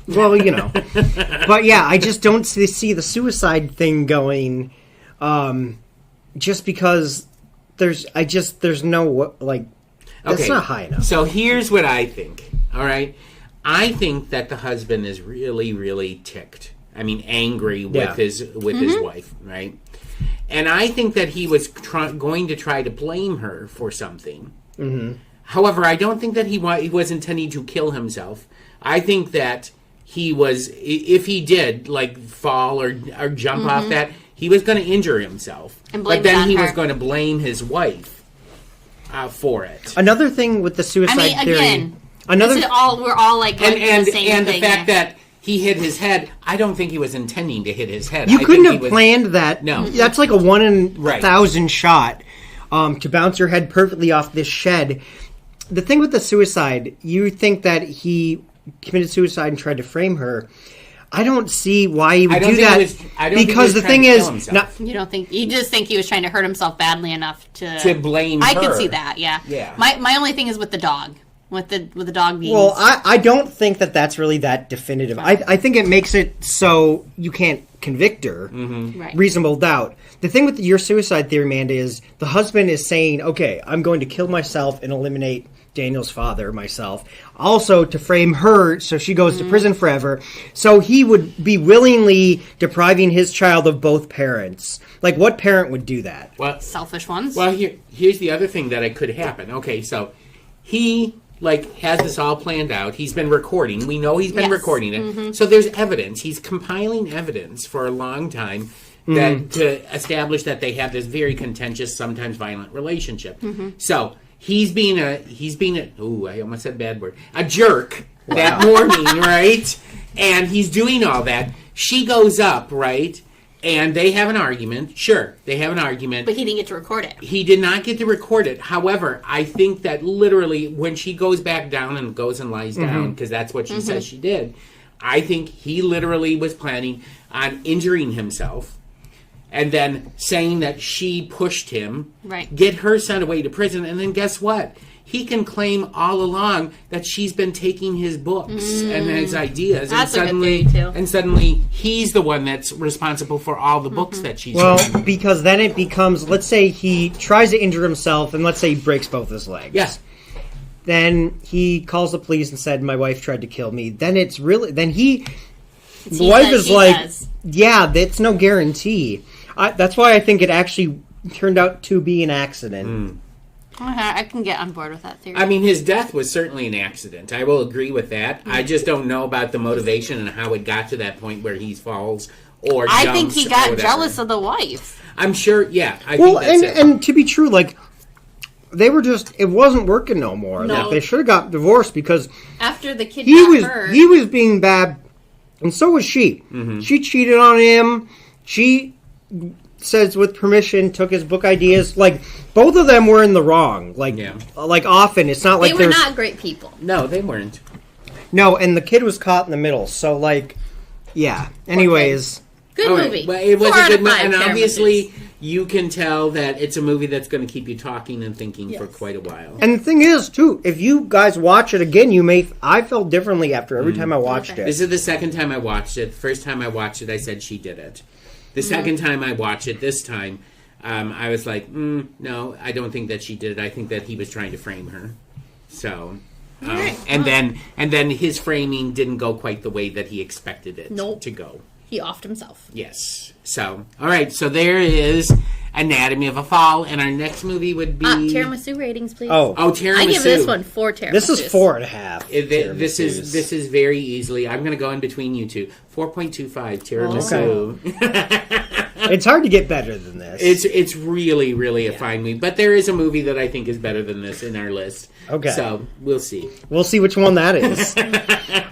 Well, you know, but yeah, I just don't see the suicide thing going. Just because there's no, like, that's not high enough. So here's what I think. All right, I think that the husband is really, really ticked. I mean, angry with his wife, right? And I think that he was going to try to blame her for something. However, I don't think that he was intending to kill himself. I think that he was, if he did, like, fall or jump off that, He was going to injure himself, And blame but then it on he her. was going to blame his wife for it. Another thing with the suicide theory. Again, Another we're all like going through the same And the thing fact here. that he hit his head, I don't think he was intending to hit his head. you I couldn't think have planned that. No. That's like a 1 in Right. 1,000 shot to bounce your head perfectly off this shed. The thing with the suicide, you think that he committed suicide and tried to frame her. I don't see why he would do that. Because the thing is, You don't think you just think he was trying to hurt himself badly enough to blame I her. could see that, yeah. Yeah. My only thing is with the dog, with the dog being. well, I don't think that that's really that definitive. I think it makes it so you can't convict her. Right. Reasonable doubt. The thing with your suicide theory, Amanda, is the husband is saying, okay, I'm going to kill myself and eliminate Daniel's father, myself. Also to frame her so she goes to prison forever. So he would be willingly depriving his child of both parents. Like, what parent would do that? Well, Selfish ones. Well, here's the other thing that it could happen. Okay, so he has this all planned out. He's been recording. We know he's been Yes. recording it. So there's evidence. He's compiling evidence for a long time that to establish that they have this very contentious, sometimes violent relationship. So he's being a I almost said a bad word, a jerk that morning, right? And he's doing all that. She goes up, right? And they have an argument. Sure, they have an argument. But he didn't get to record it. He did not get to record it. However, I think that literally when she goes back down and goes and lies down, because that's what she says she did, I think he literally was planning on injuring himself and then saying that she pushed him, Right. get her sent away to prison, and then guess what? He can claim all along that she's been taking his books and his ideas, That's a and good suddenly, theory, too. and suddenly he's the one that's responsible for all the books that she's Well, written. because then it becomes, let's say he tries to injure himself, and let's say he breaks both his legs. Yes. Then he calls the police and said, my wife tried to kill me. Then it's really, then the He wife says, is she like, says. yeah, that's no guarantee. That's why I think it actually turned out to be an accident. I can get on board with that theory. I mean, his death was certainly an accident. I will agree with that. I just don't know about the motivation and how it got to that point where he falls or jumps. I think he or got whatever. jealous of the wife. I'm sure, yeah. I Well, think that's it. and to be true, like, they were just, it wasn't working no more. No. Like, they should have got divorced because After the kid he got hurt. was being bad, and so was she. She cheated on him. She says with permission took his book ideas. Like, both of them were in the wrong. Like, Yeah. like often it's not like They were there's not great people. No, they weren't. no, and the kid was caught in the middle. So like, yeah. Anyways, Good All right. movie. Well, it was 4 a out good of movie, 5 and Tiramisus. obviously you can tell that it's a movie that's going to keep you talking and thinking for quite a while. and the thing is too, if you guys watch it again, I felt differently after every time I watched Okay. it. This is the second time I watched it. The first time I watched it, I said she did it. The second time I watched it, this time, I was like, no, I don't think that she did it. I think that he was trying to frame her. So, and then his framing didn't go quite the way that he expected it Nope. to go. He offed himself. Yes. So, all right. So there is Anatomy of a Fall, and our next movie would be Tiramisu ratings, please. Oh, Tiramisu. I give this one 4 tiramisus. this is 4.5. This is very easily. I'm going to go in between you two. 4.25 tiramisu. It's hard to get better than this. It's really, really a fine movie. But there is a movie that I think is better than this in our list. Okay. So we'll see. We'll see which one that is.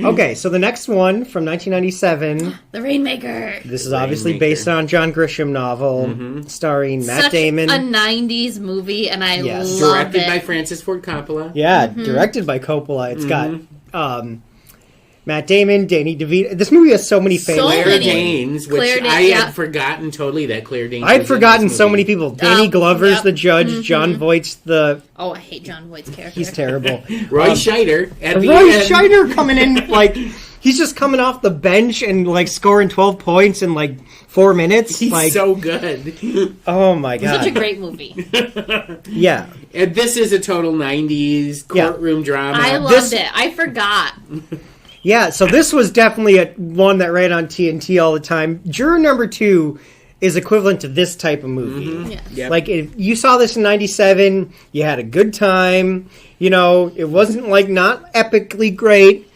Okay, so the next one from 1997. The Rainmaker. This is obviously Rainmaker. based on John Grisham novel, starring Matt Such Damon. a 90s movie, and I Yes. love Directed it. by Francis Ford Coppola. Yeah, directed by Coppola. It's got Matt Damon, Danny DeVito. This movie has so many So famous. Claire many. Danes, which Claire Danes, I yeah. had forgotten totally that Claire Danes. I'd was in forgotten this so movie. many people. Danny Glover's yep. the judge. John Voight's the. Oh, I hate John Voight's character. He's terrible. Roy Scheider at the Roy end. Scheider coming in like he's just coming off the bench and like scoring 12 points in like 4 minutes. He's like, so good. oh my god! Such a great movie. Yeah. And this is a total 90s Yeah. courtroom drama. I loved it. I forgot. Yeah, so this was definitely one that ran on TNT all the time. Juror number 2 is equivalent to this type of movie. Yes. Yep. Like, if you saw this in 97, you had a good time. You know, it wasn't, like, not epically great.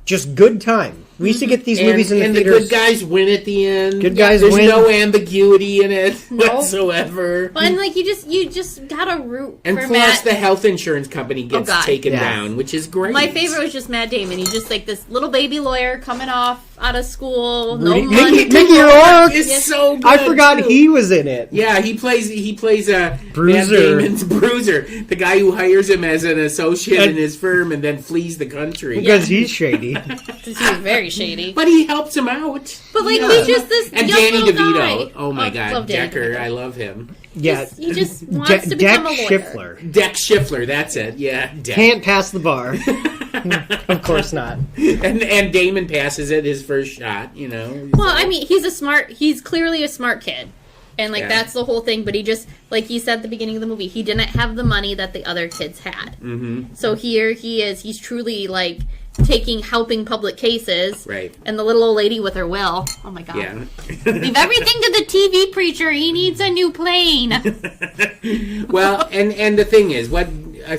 Just good time. We used to get these movies in the and theaters. the good guys win at the end. Good guys There's win. no ambiguity in it whatsoever. Well, and like you just gotta root And for plus, Matt. the health insurance company gets God. taken Yeah. down, which is great. My favorite was just Matt Damon. He's just like this little baby lawyer coming off out of school, no Rudy- money. Mickey Rourke is so good. I forgot too. he was in it. Yeah, he plays Matt Bruiser. Damon's Bruiser, the guy who hires him as an associate in his firm and then flees the country. Because he's shady. He's very shady. But he helps him out. But like Yeah. he's just this And young Danny little DeVito. guy. Oh my God, love Danny Decker, DeVito. I love him. Yeah. He just wants to Deck become a lawyer. Schiffler. Deck Schiffler, that's it. Yeah, Deck. Can't pass the bar. Of course not. And Damon passes it his first shot. You know. Well, I mean, he's clearly a smart kid. And, like, Yeah. that's the whole thing. But he just, like he said at the beginning of the movie, he didn't have the money that the other kids had. Mm-hmm. So here he is. He's truly, like, helping public cases. Right. And the little old lady with her will. Oh, my God. Yeah. Leave everything to the TV preacher. He needs a new plane. Well, and the thing is,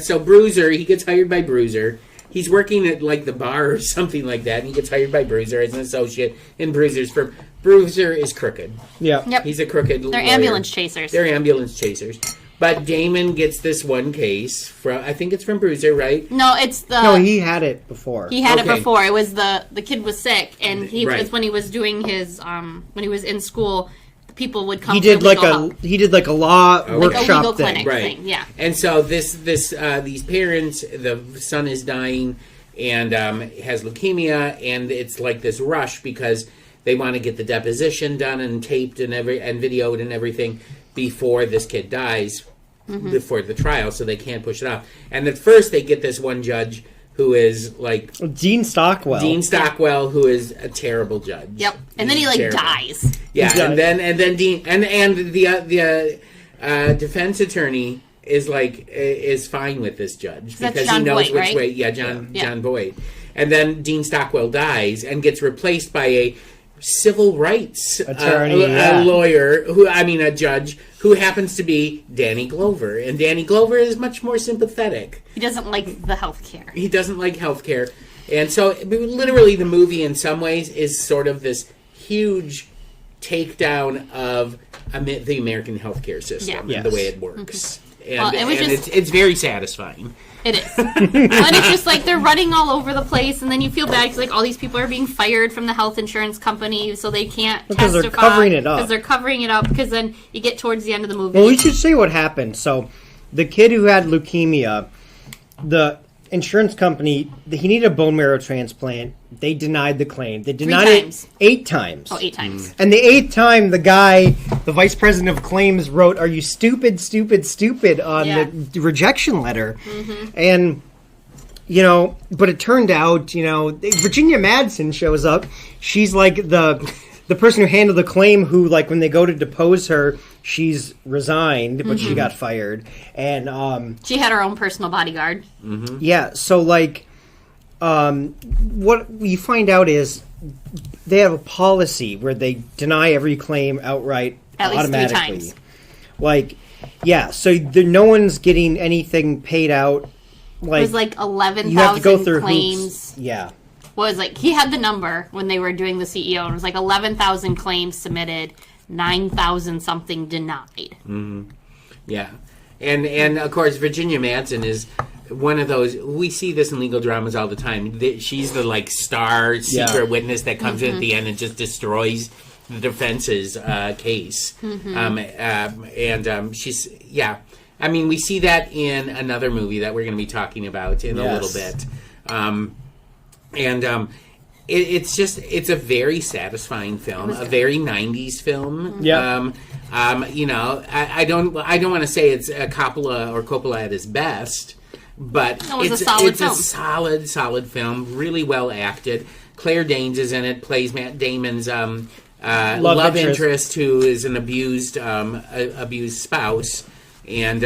so Bruiser, he gets hired by Bruiser. He's working at, like, the bar or something like that, and he gets hired by Bruiser as an associate in Bruiser's firm. Bruiser is crooked. Yeah. Yep. He's a crooked They're lawyer. ambulance chasers. They're ambulance chasers. But Damon gets this one case from, I think it's from Bruiser, right? No, it's the... No, he had it before. He had it Okay. before. It was the kid was sick, and he Right. was when he was doing his when he was in school. People would come. He for did like legal help. a law Like a workshop legal thing. clinic. Right. Thing, yeah. And so these parents, the son is dying and has leukemia, and it's like this rush because they want to get the deposition done and taped and videoed and everything before this kid dies, before the trial, so they can't push it off. And at first they get this one judge who is like Dean Stockwell. who is a terrible judge. Yep. And then he He's like terrible. dies. Yeah, He and does. then Dean and the defense attorney is fine with this judge That's because John he knows Voight, which right? way. Yeah, John Boyd, and then Dean Stockwell dies and gets replaced by a civil rights Attorney, lawyer a judge who happens to be Danny Glover, and Danny Glover is much more sympathetic. He doesn't like the health care. He doesn't like healthcare. And so, literally, the movie, in some ways, is sort of this huge takedown of the American healthcare system Yeah. and the way Yes. it works. Well, And, it was and just- it's very satisfying. It is. And it's just like they're running all over the place, and then you feel bad because like all these people are being fired from the health insurance company, so they can't Because they're testify covering it up. Because they're covering it up. Because then you get towards the end of the movie. Well, we should say what happened. So, the kid who had leukemia, the insurance company, he needed a bone marrow transplant. They denied the claim. They denied times. it 8 times. Oh, 8 times. And the 8th time, the guy, the vice president of claims, wrote, "Are you stupid, stupid, stupid," on Yeah. the rejection letter. And, but it turned out, Virginia Madsen shows up. She's like the person who handled the claim who, like, when they go to depose her, she's resigned, but she got fired. And, She had her own personal bodyguard. yeah, so, like, what you find out is they have a policy where they deny every claim outright At least 3 automatically. times. Like, yeah, so no one's getting anything paid out. Like, It was like you have to go 11,000 through claims. hoops. Yeah. Was like he had the number when they were doing the CEO, and it was like 11,000 claims submitted, 9,000 something denied. Yeah. And of course, Virginia Madsen is one of those. We see this in legal dramas all the time. She's the, like, star secret witness that comes in at the end and just destroys the defense's case. She's, yeah. I mean, we see that in another movie that we're going to be talking about in a little bit. It's a very satisfying film, a very 90s film. Yeah. I don't want to say it's a Coppola at his best, but It was it's a solid a film. solid film, really well acted. Claire Danes is in it, plays Matt Damon's love interest, who is an abused spouse, and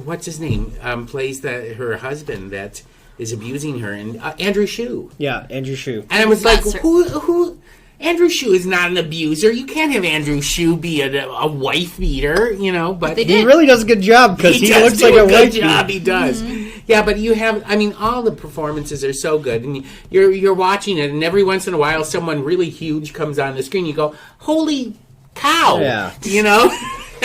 what's his name? Plays her husband that is abusing her, and Andrew Shue. Yeah, Andrew Shue. And I was like, That's her- who? Andrew Shue is not an abuser. You can't have Andrew Shue be a wife beater, but They He did. really does a good job because he does looks do like a good wife job. beater. He does. Yeah, but you have, I mean, all the performances are so good, and you're watching it, and every once in a while someone really huge comes on the screen, you go, holy cow! Yeah. You know?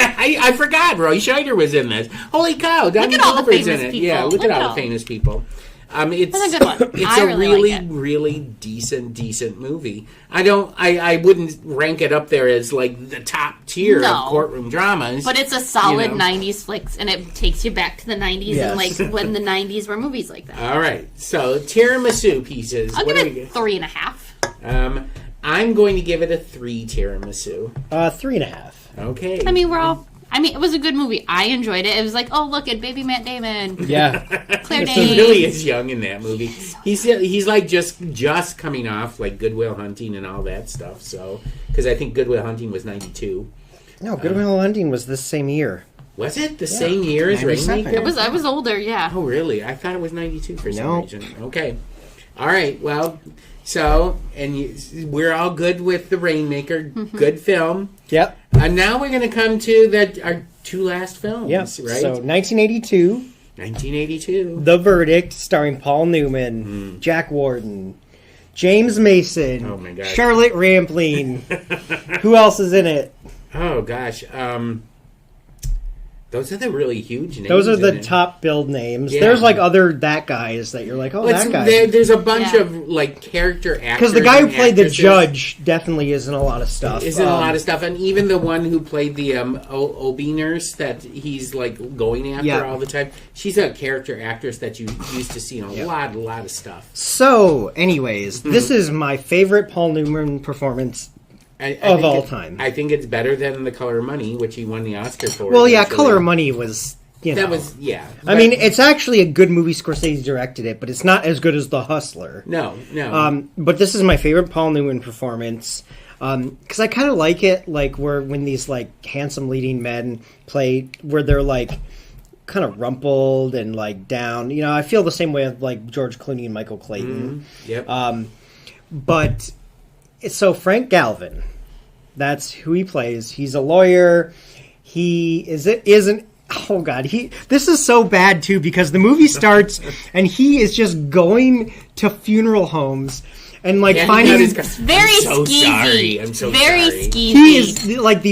I forgot Roy Scheider was in this. Holy cow! Donnie at all the Glover's famous in it. people. Yeah, look at all the all. famous people. It's That's a good one. It's I a really like it. really decent movie. I wouldn't rank it up there as like the top tier No. of courtroom dramas. But it's a solid You know. 90s flicks, and it takes you back to the 90s Yes. and like when the 90s were movies like that. All right, so tiramisu pieces. I'll What give do we it get? 3.5. I'm going to give it a 3 tiramisu. 3.5. Okay. I mean, it was a good movie. I enjoyed it. It was like, oh, look at baby Matt Damon. Yeah. Claire he Danes. really is young in that movie. He's like just coming off like Good Will Hunting and all that stuff. So because I think Good Will Hunting was 92. No, Good Will Hunting was this same year. Was it the same year as 97. Rainmaker? I was older, yeah. Oh, really? I thought it was 92 for some No. reason. Okay. All right. Well, so, we're all good with The Rainmaker. Good film. Yep. And now we're going to come to our 2 last films, Yep. right? So 1982, 1982. The Verdict, starring Paul Newman, Jack Warden, James Mason, Oh, my God. Charlotte Rampling. Who else is in it? Oh, gosh. Those are the really huge names. Those are the in it. top billed names. Yeah. There's like other that guys that you're like, oh, that guy. There's a bunch Yeah. of like character actors. Because the guy who and played the actresses judge definitely is in a lot of stuff. is in a lot of stuff, and even the one who played the OB nurse that he's like going after Yeah. all the time. She's a character actress that you used to see in a lot of stuff. So, anyways, this is my favorite Paul Newman performance. I Of think all time. I think it's better than The Color of Money, which he won the Oscar for. Well, yeah, eventually. Color of Money was, That was I mean, it's actually a good movie. Scorsese directed it, but it's not as good as The Hustler. no. But this is my favorite Paul Newman performance because I kind of like it, like when these like handsome leading men play, where they're like kind of rumpled and like down. You know, I feel the same way with like George Clooney and Michael Clayton. Yep. But so Frank Galvin, that's who he plays. He's a lawyer. He isn't. Oh God, this is so bad too because the movie starts and he is just going to funeral homes and like finding that is- Very I'm so skeezy. sorry. I'm so Very sorry. skeezy. he is like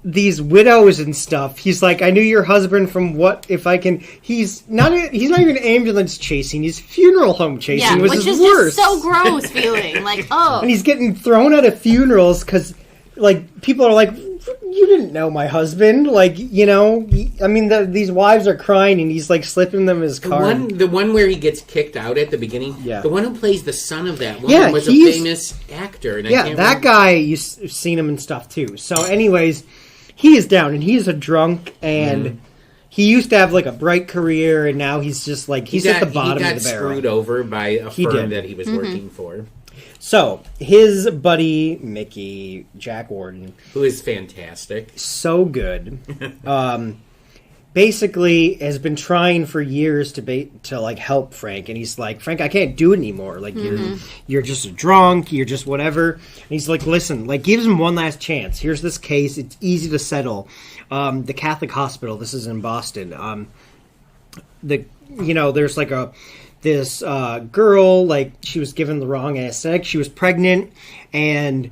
these widows and stuff. He's like, I knew your husband from what if I can. He's not even ambulance chasing. He's funeral home chasing. Yeah, was which his is worst. just so gross feeling. Like, oh. And he's getting thrown out of funerals because, like, people are like, you didn't know my husband. Like, you know, I mean, these wives are crying and he's, like, slipping them his card. The one where he gets kicked out at the beginning. Yeah. The one who plays the son of that woman Yeah, was a he's- famous actor. And I Yeah, can't that remember. guy, you've seen him and stuff, too. So, anyways, he is down and he's a drunk and he used to have, like, a bright career and now he's just, like, he's at the bottom he got of the barrel. screwed over by a He firm did. that he was working for, So, his buddy, Mickey, Jack Warden, who is fantastic. so good. Basically, has been trying for years to like help Frank, and he's like, Frank, I can't do it anymore. Like you're just a drunk, you're just whatever. And he's like, listen, like gives him one last chance. Here's this case; it's easy to settle. The Catholic Hospital. This is in Boston. There's like this girl, like she was given the wrong anesthetic. She was pregnant, and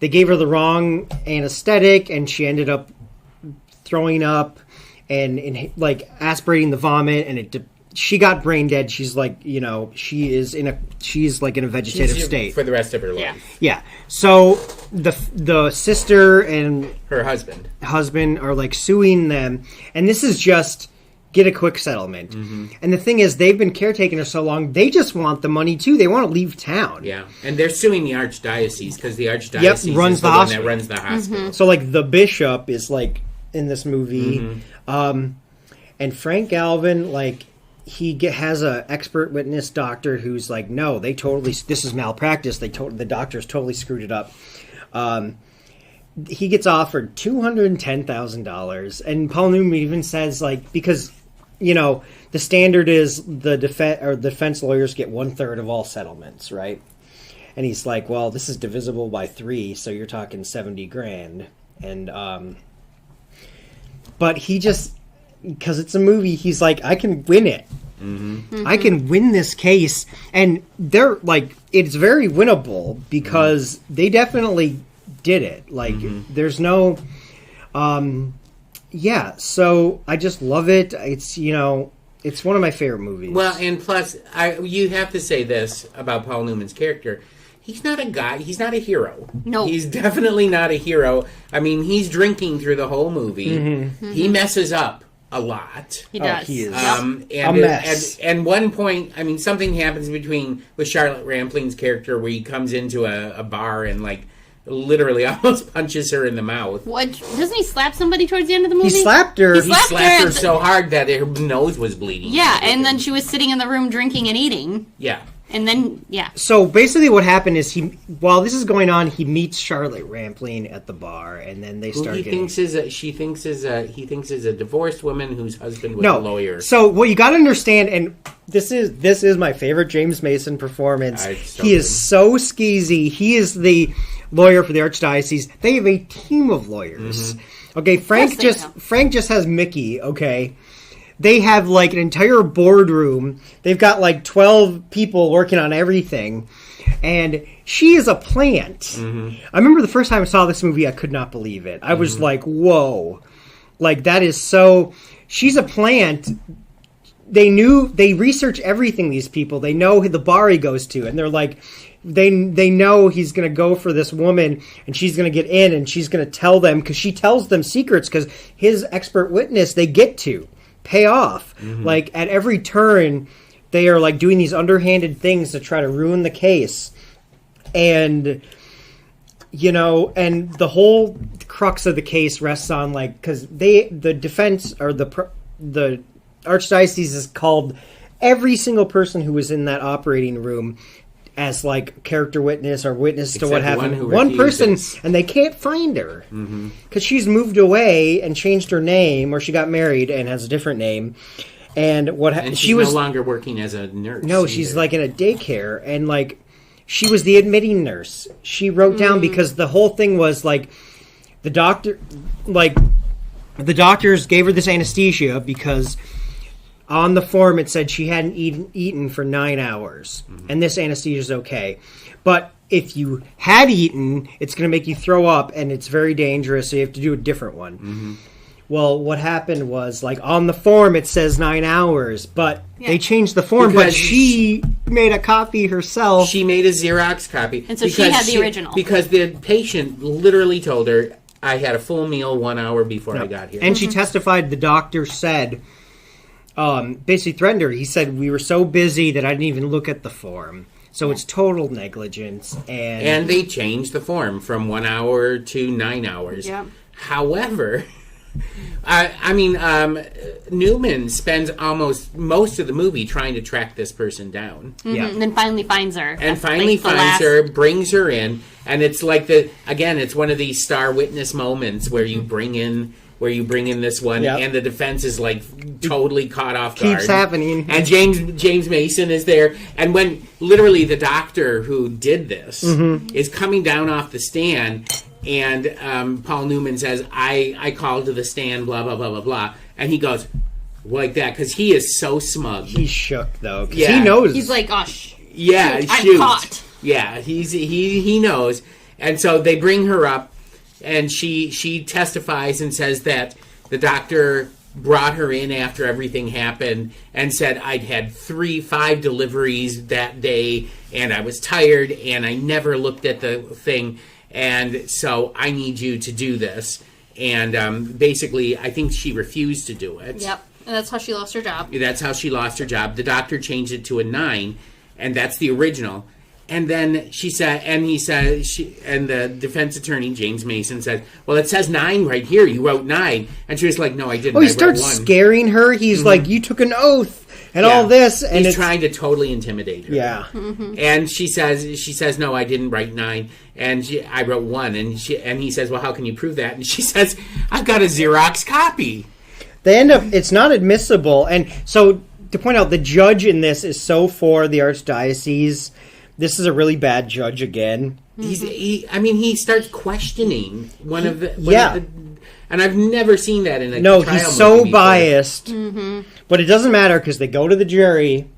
they gave her the wrong anesthetic, and she ended up throwing up and like aspirating the vomit, and she got brain dead. She's like, she's like in a vegetative state for the rest of her life. Yeah. So the sister and Her husband. are like suing them, and this is just get a quick settlement. And the thing is, they've been caretaking her so long, they just want the money too. They want to leave town. Yeah, and they're suing the archdiocese because the archdiocese runs is the the one hospital. that runs the hospital. So like the bishop is like in this movie, and Frank Galvin, like he has a expert witness doctor who's like, no, this is malpractice. The doctors totally screwed it up. He gets offered $210,000, and Paul Newman even says like, because the standard is the defense lawyers get 1/3 of all settlements, right? And he's like, well, this is divisible by 3, so you're talking $70,000. And but he just because it's a movie, he's like, I can win it. I can win this case. And they're like, it's very winnable because they definitely did it. Like, there's no, so I just love it. It's, it's one of my favorite movies. Well, and plus, you have to say this about Paul Newman's character. He's not a guy. He's not a hero. No. He's definitely not a hero. I mean, he's drinking through the whole movie. He messes up a lot. He does. He is. And A mess. And one point, I mean, something happens with Charlotte Rampling's character where he comes into a bar and, like, literally almost punches her in the mouth. What? Doesn't he slap somebody towards the end of the movie? He slapped her. He slapped her so hard that her nose was bleeding. Yeah, and then she was sitting in the room drinking and eating. Yeah. And then, So basically what happened is while this is going on, he meets Charlotte Rampling at the bar, and then they start getting... he thinks is a divorced woman whose husband was a lawyer. So what you got to understand, and this is my favorite James Mason performance. He is so skeezy. He is the lawyer for the Archdiocese. They have a team of lawyers. Okay, Frank just has Mickey, okay? They have, like, an entire boardroom. They've got, like, 12 people working on everything. And she is a plant. I remember the first time I saw this movie, I could not believe it. I was like, whoa. Like, that is so... She's a plant. They research everything, these people. They know the bar he goes to. And they're like... They know he's going to go for this woman, and she's going to get in, and she's going to tell them... Because she tells them secrets, because his expert witness, they get to pay off. Like, at every turn, they are, like, doing these underhanded things to try to ruin the case. And, and the whole crux of the case rests on, like, because the defense, or the Archdiocese has called every single person who was in that operating room as, like, character witness or witness to what happened. One person, and they can't find her. Because she's moved away and changed her name, or she got married and has a different name. And what happened? She was no longer working as a nurse. No, she's, like, in a daycare. And, like, she was the admitting nurse. She wrote down, because the whole thing was, like, the doctors gave her this anesthesia because... On the form, it said she hadn't eaten for 9 hours, and this anesthesia is okay. But if you had eaten, it's going to make you throw up, and it's very dangerous, so you have to do a different one. Well, what happened was, like, on the form, it says 9 hours, but they changed the form, but she made a copy herself. She made a Xerox copy. And so she had the original. Because the patient literally told her, I had a full meal 1 hour before I got here. And she testified, the doctor said... basically threatened her. He said, we were so busy that I didn't even look at the form. So it's total negligence. And they changed the form from 1 hour to 9 hours. Yeah. However, Newman spends almost most of the movie trying to track this person down. And then finally finds her. And finally finds her, brings her in. And it's like it's one of these star witness moments where you bring in this one, and the defense is, like, totally caught off guard. Keeps happening. And James Mason is there. And when, literally, the doctor who did this is coming down off the stand, and Paul Newman says, I called to the stand, blah, blah, blah, blah, blah. And he goes, like that, because he is so smug. He's shook, though, because he knows. He's like, oh, I'm caught. Yeah, he knows. And so they bring her up. And she testifies and says that the doctor brought her in after everything happened and said, I'd had 5 deliveries that day, and I was tired, and I never looked at the thing, and so I need you to do this. And basically, I think she refused to do it. Yep, and that's how she lost her job. That's how she lost her job. The doctor changed it to a 9, and that's the original. And then she said, and the defense attorney, James Mason, said, well, it says 9 right here. You wrote 9. And she was like, no, I didn't. Oh, he starts scaring her. He's like, you took an oath and all this. And he's trying to totally intimidate her. Yeah. And she says, no, I didn't write 9. And I wrote 1. And he says, well, how can you prove that? And she says, I've got a Xerox copy. They end up, it's not admissible. And so, to point out, the judge in this is so for the Archdiocese. This is a really bad judge again. He starts questioning one of the. And I've never seen that in a No, trial he's movie so before. biased. Mm-hmm. But it doesn't matter because they go to the jury,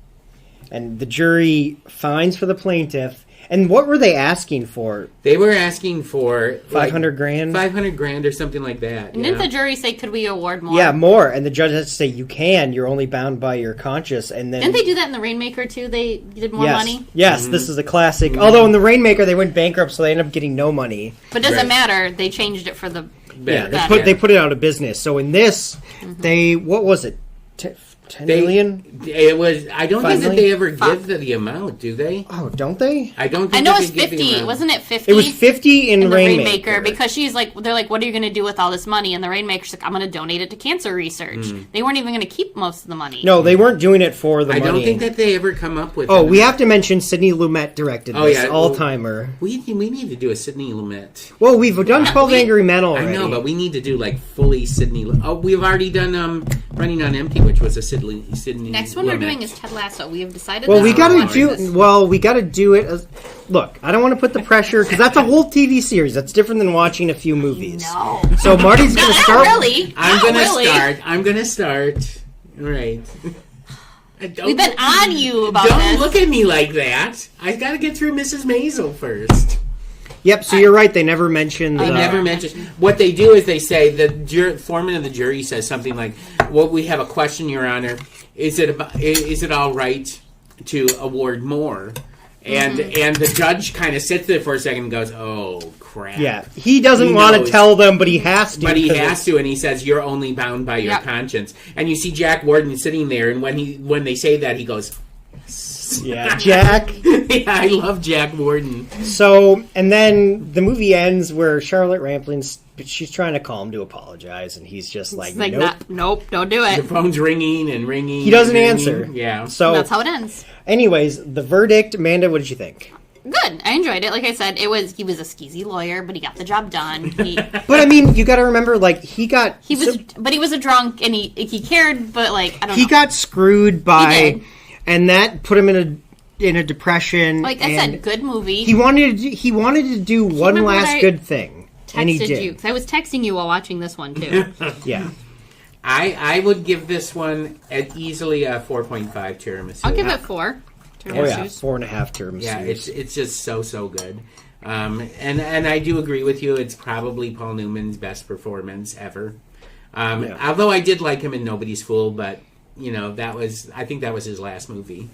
and the jury finds for the plaintiff. And what were they asking for? They were asking for $500,000? $500,000 or something like that. And didn't the jury say, could we award more? Yeah, more. And the judge has to say, you can. You're only bound by your conscience. And then Didn't they do that in The Rainmaker, too? They did more money? Yes, this is a classic. Although in The Rainmaker, they went bankrupt, so they ended up getting no money. But it doesn't Right. matter. They changed it for the... Yeah, Better. they put it out of business. So in this, they, what was it? 10 million? It was. I don't 5 think that million? they ever give the amount, do they? Oh, don't they? I don't. Think I know that it's they give the 50. amount. Wasn't it 50? It was 50 in in the Rainmaker. Rainmaker because she's like, they're like, what are you going to do with all this money? And the Rainmaker's like, I'm going to donate it to cancer research. They weren't even going to keep most of the money. No, they weren't doing it for the I money. don't think that they ever come up with. Oh, an we amount. have to mention Sidney Lumet directed Oh, this, yeah. all-timer. We need to do a Sidney Lumet. Well, we've done 12 Angry Men already. I know, but we need to do like fully Sidney. Oh, we've already done Running on Empty, which was a Sidney. Next one we're Lumet. doing is Ted Lasso. We have decided. Well, this. we got We're to watching do. this. Well, we got to do it. Look, I don't want to put the pressure because that's a whole TV series. That's different than watching a few movies. No. So Marty's going to Not start. really. I'm Not gonna really. start. I'm gonna start. All right. We've been on you about Don't this. look at me like that. I got to get through Mrs. Maisel first. Yep. So you're right. They never mentioned. They never mention. What they do is they say the foreman of the jury says something like, "Well, we have a question, Your Honor. Is it all right to award more?" And the judge kind of sits there for a second and goes, "Oh crap." Yeah, he doesn't He want to knows. tell them, but he has to. But he 'cause has to, and he says, "You're only bound by your Yep. conscience." And you see Jack Warden sitting there, and when they say that, he goes, Yeah, Jack. yeah, I love Jack Warden. So, and then the movie ends where Charlotte Rampling's she's trying to call him to apologize, and he's just like, It's like, nope. nope, don't do The it. phone's ringing and ringing. He doesn't and ringing. answer. Yeah. So, That's how it ends. anyways, the verdict, Amanda, what did you think? Good. I enjoyed it. Like I said, he was a skeezy lawyer, but he got the job done. But I mean, you got to remember, like he was a drunk, and he cared, but like I don't know. he got screwed by, He did. and that put him in a depression. Like I and said, good movie. he wanted to do one remember what last I good thing, and he texted did. you because I was texting you while watching this one too. Yeah. I would give this one easily a 4.5 tiramisu. I'll give it 4. Oh yeah, Tiramisus. 4.5 tiramisu. Yeah, it's just so good. And I do agree with you. It's probably Paul Newman's best performance ever. Yeah. Although I did like him in Nobody's Fool, but you know I think that was his last movie.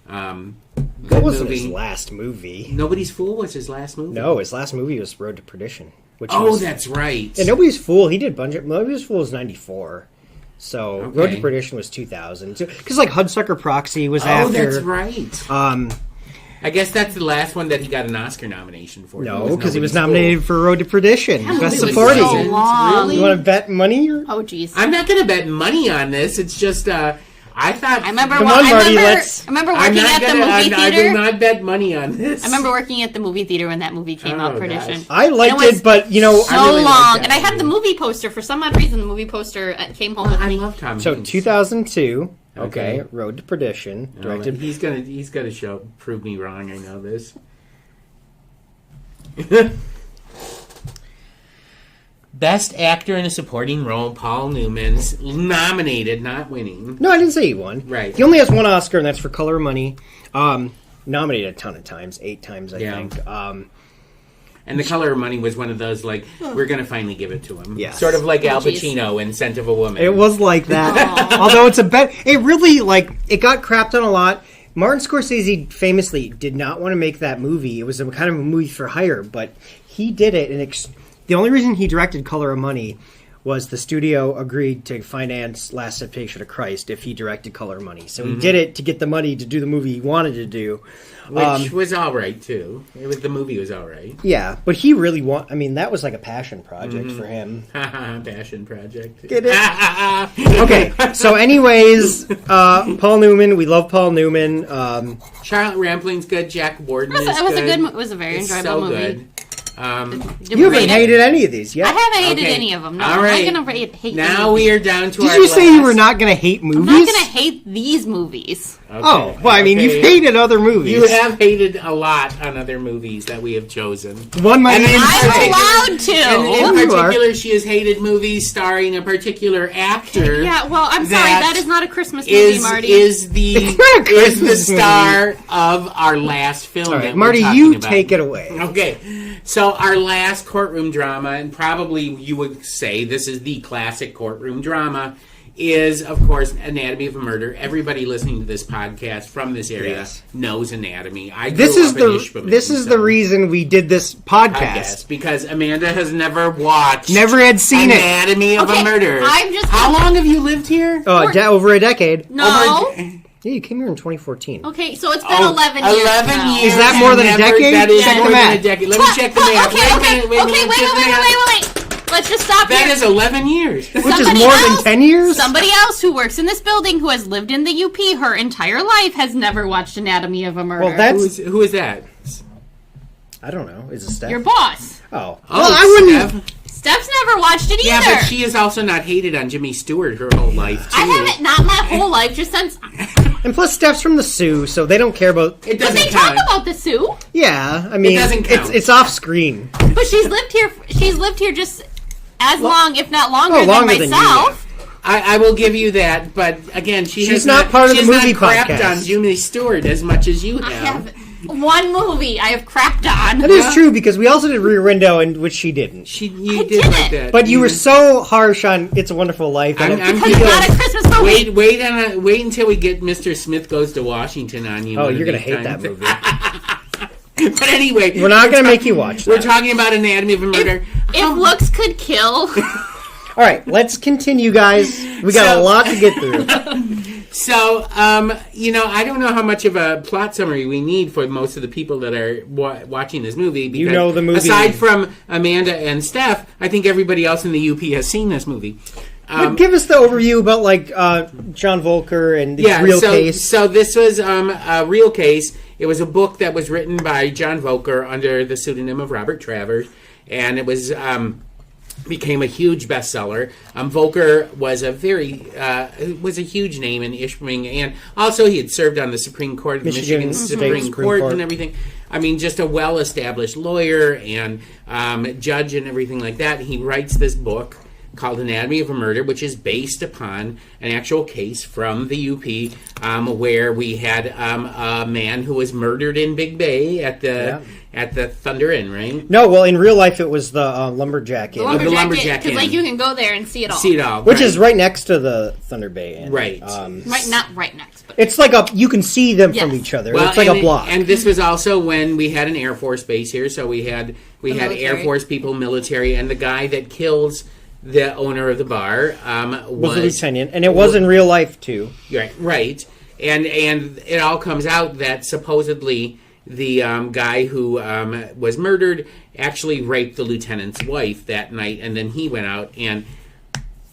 That wasn't his last movie. Nobody's Fool was his last movie. No, his last movie was Road to Perdition. Which Oh, was, that's right. yeah, Nobody's Fool. He did Nobody's Fool was 94. So Road Okay. to Perdition was 2000. Because like Hudsucker Proxy was Oh, after. that's right. Um, I guess that's the last one that he got an Oscar nomination for. no, because he was Nobody's nominated for Road to Perdition, That best movie was supporting. so long. You want to bet money? Or? Oh jeez. I'm not going to bet money on this. It's just I thought. I remember. Come on, Marty, I let's- remember I'm working not at the gonna. movie I theater. will not bet money on this. I remember working at the movie theater when that movie came out, Oh, Perdition. gosh. I liked And it was it, but you know, So I really like long, that and I had movie. the movie poster for some odd reason. The movie poster came home with I me. love Tom so Hanks. 2002. Okay. Okay, Road to Perdition, Oh, directed. he's gonna prove me wrong. I know this. Best actor in a supporting role, Paul Newman's nominated, not winning. No, I didn't say he won. Right. He only has one Oscar, and that's for Color of Money. Nominated a ton of times, 8 times, I Yeah. think. And The Color of Money was one of those, like, we're going to finally give it to him. Yes. Sort of like Al geez. Pacino in Scent of a Woman. It was like that. Although it's it really, like, it got crapped on a lot. Martin Scorsese famously did not want to make that movie. It was a kind of a movie for hire, but he did it. And the only reason he directed Color of Money was the studio agreed to finance Last Temptation of Christ if he directed Color of Money. So he did it to get the money to do the movie he wanted to do. Which was all right, too. The movie was all right. Yeah, but he really that was like a passion project for him. Passion project. Get it? Okay, so anyways, Paul Newman, we love Paul Newman. Charlotte Rampling's good. Jack Warden is It was good. it was a very It's enjoyable so movie. good. You haven't hated any of these yet. I haven't hated any of them. No, All right. I'm not going to hate Now we are down to Did our you say last... you were not going to hate movies? I'm not going to hate these movies. Okay. Oh, well, I mean, Okay. you've hated other movies. You have hated a lot on other movies that we have chosen. One might And even in say- I'm allowed to. And in You are. particular, she has hated movies starring a particular actor. Yeah, well, I'm sorry. that That is not a Christmas movie, Marty. Is the It's not a is the Christmas star of our last film. All that right, we're Marty, talking you about. take it away. Okay, so our last courtroom drama, and probably you would say this is the classic courtroom drama, is of course Anatomy of a Murder. Everybody listening to this podcast from this area Yes. knows Anatomy. I This grew is up in Ishpeming, this is the reason we did this podcast. because Amanda has never watched, Never had seen it. Anatomy of Okay, a Murder. I'm just- How long have you lived here? Over a decade. No. Yeah, you came here in 2014. Okay, so it's been 11 years. 11 now. years. Is that more and than a never- decade? That is Check more the than a math. decade. Let me check the math. Okay, Wait a minute, wait. Let's just stop That here. is 11 years. Which is Somebody more else- than 10 years? Somebody else who works in this building who has lived in the UP her entire life has never watched Anatomy of a Murder. Well, that's... Who is that? I don't know. Is it Steph? your boss. Oh. Oh, Well, I wouldn't... Steph. Steph's never watched it Yeah, either. but she has also not hated on Jimmy Stewart her whole life, too. I haven't, not my whole life, just since. And plus, Steph's from the Sioux, so they don't care about... It But doesn't they talk count. about the Sioux. Yeah, I mean, doesn't count. it's off screen. But she's lived here. She's lived here just as long, if not longer, longer than than you myself. I will give you that, but again, She's has not part of the she's movie not crapped podcast. on Jimmy Stewart as much as you I have. have one movie I have crapped on. That is true, because we also did Rear Window, and which she didn't. You I did didn't. like that. But you were so harsh on It's a Wonderful Life. And I'm Because it's not a Christmas movie. Wait until we get Mr. Smith Goes to Washington on you. oh, one of you're going to these hate that times. movie. But anyway, We're not going to make you watch we're that. talking about Anatomy of a Murder. If looks could kill. All right, let's continue, guys. We got a lot to get through. So, I don't know how much of a plot summary we need for most of the people that are watching this movie. Because You know the movie. Aside from Amanda and Steph, I think everybody else in the UP has seen this movie. But give us the overview about, like, John Volker and the real case. So this was a real case. It was a book that was written by John Volker under the pseudonym of Robert Travers, and it was became a huge bestseller. Volker was a huge name in Ishpeming, and also he had served on the Supreme Court of the Michigan Supreme Court and everything. I mean, just a well-established lawyer and judge and everything like that. He writes this book called Anatomy of a Murder, which is based upon an actual case from the UP where we had a man who was murdered in Big Bay at the Thunder Inn, right? No, well, in real life, it was the Lumberjack Inn, the Lumberjack Because, like, Inn. you can go there and see it all. See it all. which right. is right next to the Thunder Bay Inn. Right. Not right next, but It's like you can see them from Yes. each other. Well, it's like a block. And this was also when we had an Air Force base here, so we had Air military. Force people, military, and the guy that kills the owner of the bar was a lieutenant, and it was in real life, too. Right. And it all comes out that supposedly the guy who was murdered actually raped the lieutenant's wife that night, and then he went out and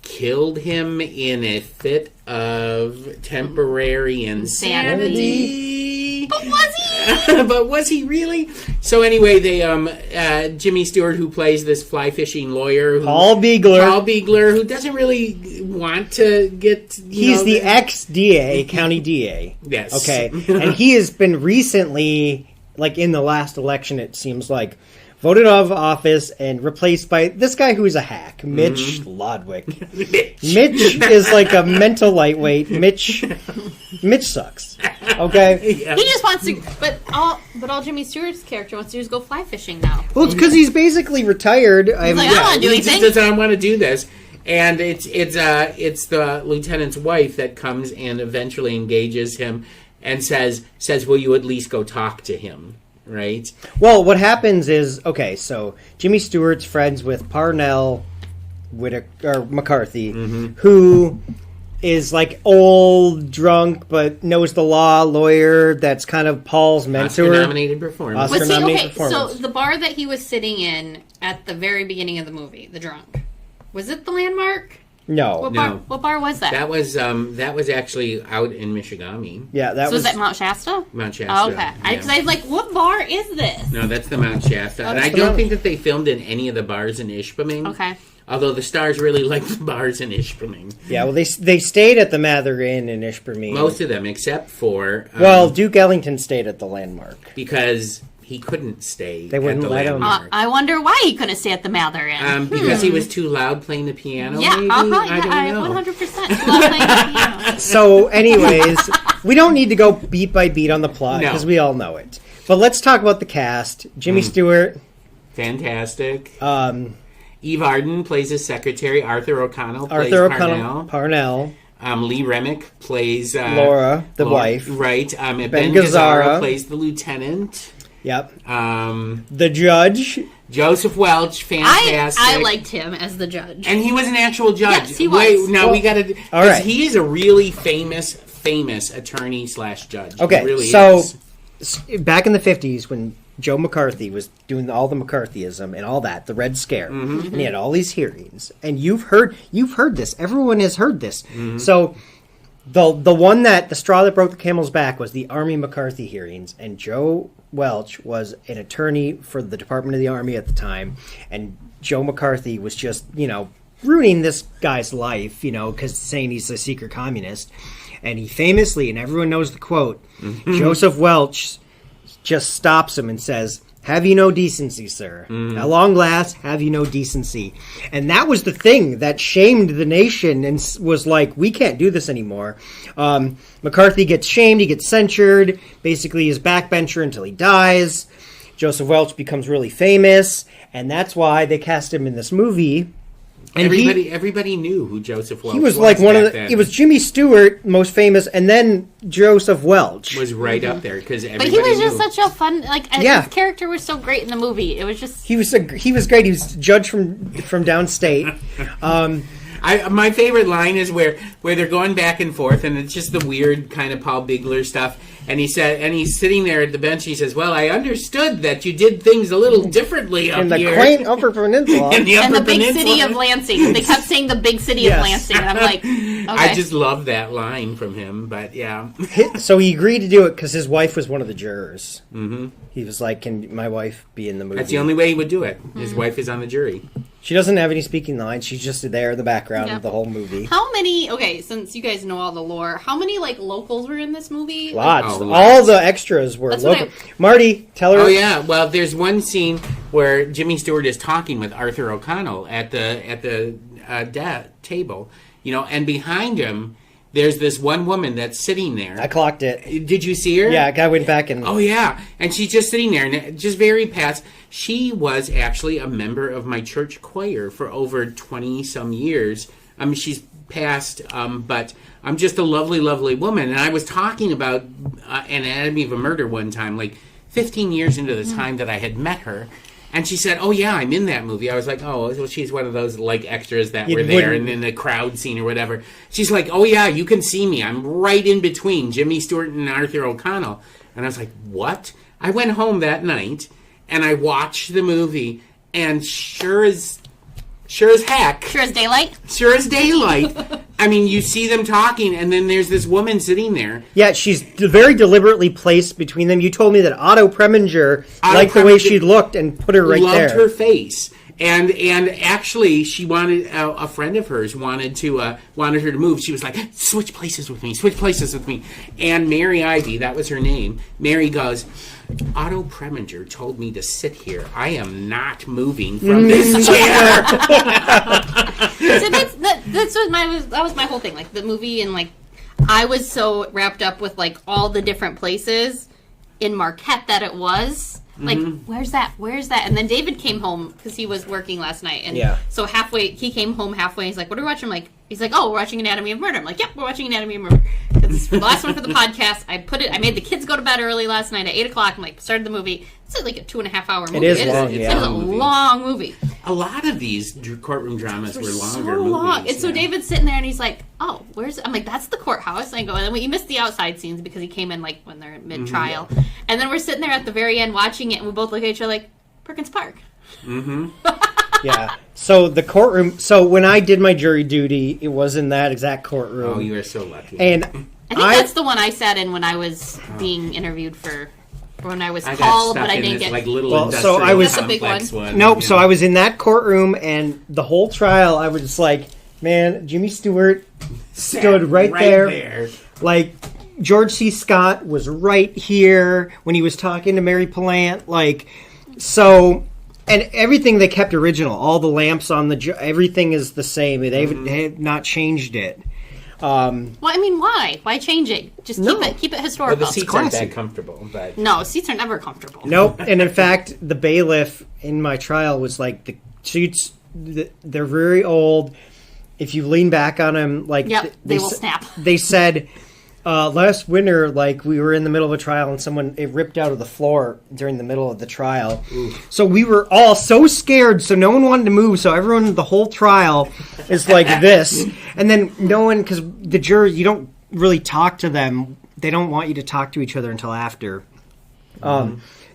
killed him in a fit of temporary insanity. But was he? But was he really? So anyway, they Jimmy Stewart, who plays this fly fishing lawyer, Paul Beegler. who doesn't really want to get. He's the ex-DA, county DA. Yes. Okay. And he has been recently, like in the last election, it seems like, voted out of office and replaced by this guy who's a hack, Mitch Lodwick. Mitch is like a mental lightweight. Mitch sucks. Okay? Yeah. He just wants to. But all Jimmy Stewart's character wants to do is go fly fishing now. Well, it's because he's basically retired. He's like, I don't want to do He just anything. doesn't want to do this. And it's the lieutenant's wife that comes and eventually engages him and says, will you at least go talk to him? Right? Well, what happens is, okay, so Jimmy Stewart's friends with Parnell McCarthy, who is like old, drunk, but knows the law, lawyer that's kind of Paul's mentor. Oscar-nominated performance. Oscar- Was he nominated okay? So performance. the bar that he was sitting in at the very beginning of the movie, the drunk, was it the Landmark? No. What bar was that? That was actually out in Michigami. Yeah, that So was that Mount Shasta? Mount Shasta. Oh, okay. Yeah. Because I was like, what bar is this? No, that's the Mount Shasta. And that's I the don't Mount- think that they filmed in any of the bars in Ishpeming. Okay. Although the stars really like the bars in Ishpeming. Yeah, well, they stayed at the Mather Inn in Ishpeming. Most of them, except for... Well, Duke Ellington stayed at the Landmark. because he couldn't stay They wouldn't at the let him. Landmark. I wonder why he couldn't stay at the Mather Inn. Because he was too loud playing the piano, yeah, maybe? I don't know. 100% love playing the piano. So, anyways, we don't need to go beat by beat on the plot No. because we all know it. But let's talk about the cast. Jimmy Stewart, Fantastic. Eve Arden plays his secretary. Arthur O'Connell plays Parnell, Lee Remick plays... Laura, the wife. Right. Ben Gazzara. Gazzara plays the lieutenant. Yep. Um, The judge. Joseph Welch, fantastic. I liked him as the judge. And he was an actual judge. Yes, he was. Wait, now we got to... all right. He is a really famous attorney / judge. Okay, He really so is. back in the 50s when Joe McCarthy was doing all the McCarthyism and all that, the Red Scare, and he had all these hearings, and you've heard this. Everyone has heard this. So the one that the straw that broke the camel's back was the Army McCarthy hearings, and Joe Welch was an attorney for the Department of the Army at the time, and Joe McCarthy was just ruining this guy's life, because saying he's a secret communist, and he famously, and everyone knows the quote, Joseph Welch just stops him and says, "Have you no decency, sir? At long last, have you no decency?" And that was the thing that shamed the nation and was like, we can't do this anymore. McCarthy gets shamed, he gets censured, basically he's backbencher until he dies. Joseph Welch becomes really famous, and that's why they cast him in this movie. And everybody knew who Joseph Welch was. he was like one of the. back then. It was Jimmy Stewart, most famous, and then Joseph Welch. Was right up there because But everybody he was knew. just such a fun, his character was so great in the movie. It was just... He was great. He was judge from downstate. My favorite line is where they're going back and forth, and it's just the weird kind of Paul Bigler stuff. And he's sitting there at the bench. He says, "Well, I understood that you did things a little differently up in the here quaint Upper Peninsula. in the And Upper the big Peninsula." city of Lansing. They kept saying the big city Yes. of Lansing. And I'm like, okay. I just love that line from him. But yeah, So he agreed to do it because his wife was one of the jurors. Mm-hmm. He was like, "Can my wife be in the movie?" that's the only way he would do it. His wife is on the jury. She doesn't have any speaking lines. She's just there in the background Yeah. of the whole movie. How many, since you guys know all the lore, how many, locals were in this movie? Lots. Oh, All lots. the extras were That's what local. Marty, tell her. Oh yeah, well, there's one scene where Jimmy Stewart is talking with Arthur O'Connell at the table, and behind him there's this one woman that's sitting there. I clocked it. Did you see her? Yeah, I went back and. Oh yeah, and she's just sitting there, and just very past. She was actually a member of my church choir for over 20 some years. I mean, she's passed, but I'm just a lovely, lovely woman. And I was talking about Anatomy of a Murder one time, 15 years into the time that I had met her. And she said, "Oh yeah, I'm in that movie." I was like, "Oh, well, she's one of those extras that were there and in the crowd scene or whatever." She's like, "Oh yeah, you can see me. I'm right in between Jimmy Stewart and Arthur O'Connell." And I was like, "What?" I went home that night and I watched the movie, and sure as heck, Sure as daylight. sure as daylight. I mean, you see them talking, and then there's this woman sitting there. Yeah, she's very deliberately placed between them. You told me that Otto Preminger liked the way she looked and put her right there. Loved her face, and actually, she wanted a friend of hers wanted her to move. She was like, switch places with me. And Mary Ivy, that was her name. Mary goes, "Otto Preminger told me to sit here. I am not moving from this chair." So that was my whole thing. The movie, and I was so wrapped up with all the different places in Marquette that it was. Where's that? And then David came home because he was working last night, and so he came home halfway. And he's like, "What are we watching?" He's like, "Oh, we're watching Anatomy of Murder." I'm like, "Yep, we're watching Anatomy of Murder." It's the last one for the podcast. I made the kids go to bed early last night at 8:00. I'm started the movie. It's a 2.5 hour movie. It is long. It's Yeah, It's a long movie. A lot of these courtroom dramas were longer So long. movies. And so David's sitting there and he's like, "Oh, where's?" I'm like, "That's the courthouse." And I go, and then you missed the outside scenes because he came in when they're mid trial. And then we're sitting there at the very end watching it, and we both look at each other like, "Perkins Park." Mm-hmm. Yeah. So the courtroom. So when I did my jury duty, it was in that exact courtroom. Oh, you are so lucky. And I think that's the one I sat in when I was being interviewed for. When I was called, but I didn't get. Like little Well, industrial so I was- That's a big complex one. nope. So I was in that courtroom, and the whole trial, I was just like, man, Jimmy Stewart stood right there. Like, George C. Scott was right here when he was talking to Mary Plant. Like, so, and everything they kept original. All the lamps on everything is the same. They have not changed it. Well, I mean, why? Why change it? Just keep it Well, historical. the seats aren't that comfortable, but No, seats are never comfortable. Nope. And in fact, the bailiff in my trial was like, the seats, they're very old. If you lean back on them, like They will snap. They said last winter, like we were in the middle of a trial and it ripped out of the floor during the middle of the trial. So we were all so scared, so no one wanted to move. So everyone, the whole trial is like this, and then no one, because the jury, you don't really talk to them. They don't want you to talk to each other until after.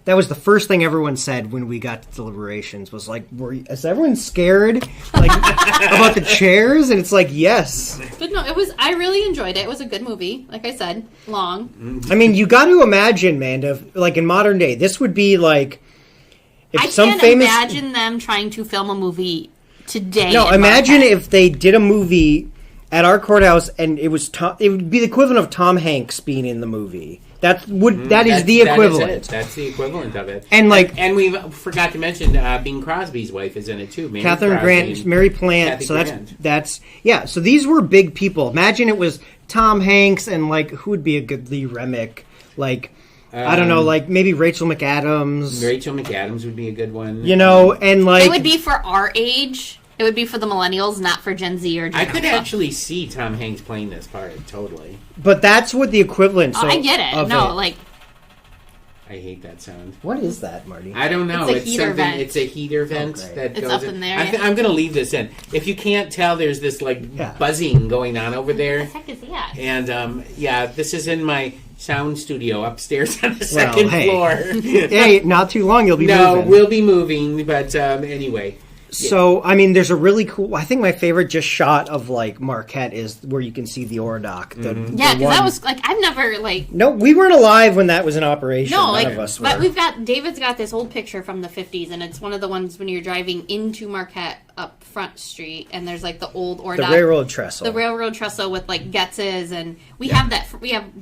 That was the first thing everyone said when we got to deliberations was like, is everyone scared like about the chairs? And it's like, yes. But no, I really enjoyed it. It was a good movie. Like I said, long. I mean, you got to imagine, man, like in modern day, this would be like if I some can't imagine them trying to film a movie today. No, imagine if they did a movie at our courthouse and it would be the equivalent of Tom Hanks being in the movie. That is the equivalent. That's the equivalent of it. And like, and we forgot to mention Bing Crosby's wife is in it too. Catherine Grant, Mary Plant. So that's yeah. So these were big people. Imagine it was Tom Hanks and like who would be a good Lee Remick? Like I don't know, like maybe Rachel McAdams. Rachel McAdams would be a good one. You know, and like it would be for our age. It would be for the millennials, not for Gen Z or Gen I could actually see Tom Hanks playing this part, totally. But that's what the equivalent. So, I get it. No, like I hate that sound. What is that, Marty? I don't know. It's a heater vent. It's a heater vent that it's goes up in there. I'm going to leave this in. If you can't tell, there's this buzzing going on over there. What the heck is that? And this is in my sound studio upstairs on the second floor. Hey, not too long. You'll be moving. No, we'll be moving. But anyway. So, I mean, there's a really cool... I think my favorite just shot of, like, Marquette is where you can see the ore dock. Yeah, because that was, like, I've never, like... No, we weren't alive when that was in operation. No, None like, of us but were. David's got this old picture from the 50s, and it's one of the ones when you're driving into Marquette up Front Street, and there's, like, the old ore dock. The railroad trestle. The railroad trestle with, like, Getz's, and we have that...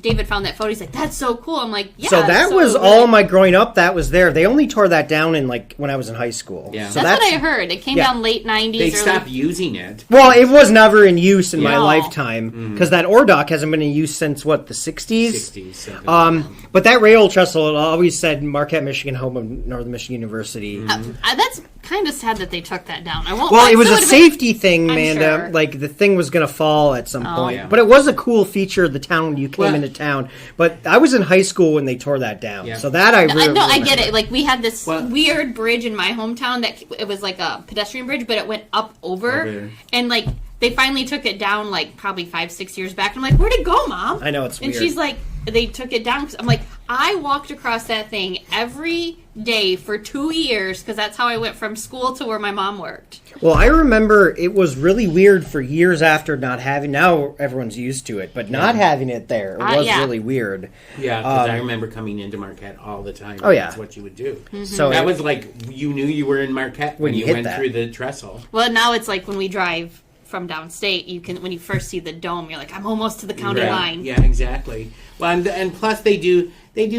David found that photo. He's like, that's so cool. I'm like, yeah. So that was all my growing up. That was there. They only tore that down in, like, when I was in high school. Yeah. So that's what I heard. It came down late 90s. They stopped using it. Well, it was never in use in my lifetime because that ore dock hasn't been in use since what, the 60s? 60s. But that rail trestle, it always said Marquette, Michigan, home of Northern Michigan University. That's kind of sad that they took that down. I won't. Well, it was a safety thing, Amanda. Sure. Like the thing was going to fall at some point, yeah. but it was a cool feature of the town when you came into town. But I was in high school when they tore that down, so that I really I get it. Like we had this weird bridge in my hometown that it was like a pedestrian bridge, but it went up over. And like they finally took it down like probably 5-6 years back. I'm like, where'd it go, Mom? I know it's weird. And she's like, they took it down. I'm like, I walked across that thing every day for 2 years because that's how I went from school to where my mom worked. Well, I remember it was really weird for years after not having. Now everyone's used to it, but not having it there it was really weird. Yeah, because I remember coming into Marquette all the time. Oh yeah, that's what you would do. Mm-hmm. So that was like you knew you were in Marquette when you went through the trestle. Well, now it's like when we drive from downstate, you can when you first see the dome, you're like, I'm almost to the county line. Yeah, exactly. Well, and plus they do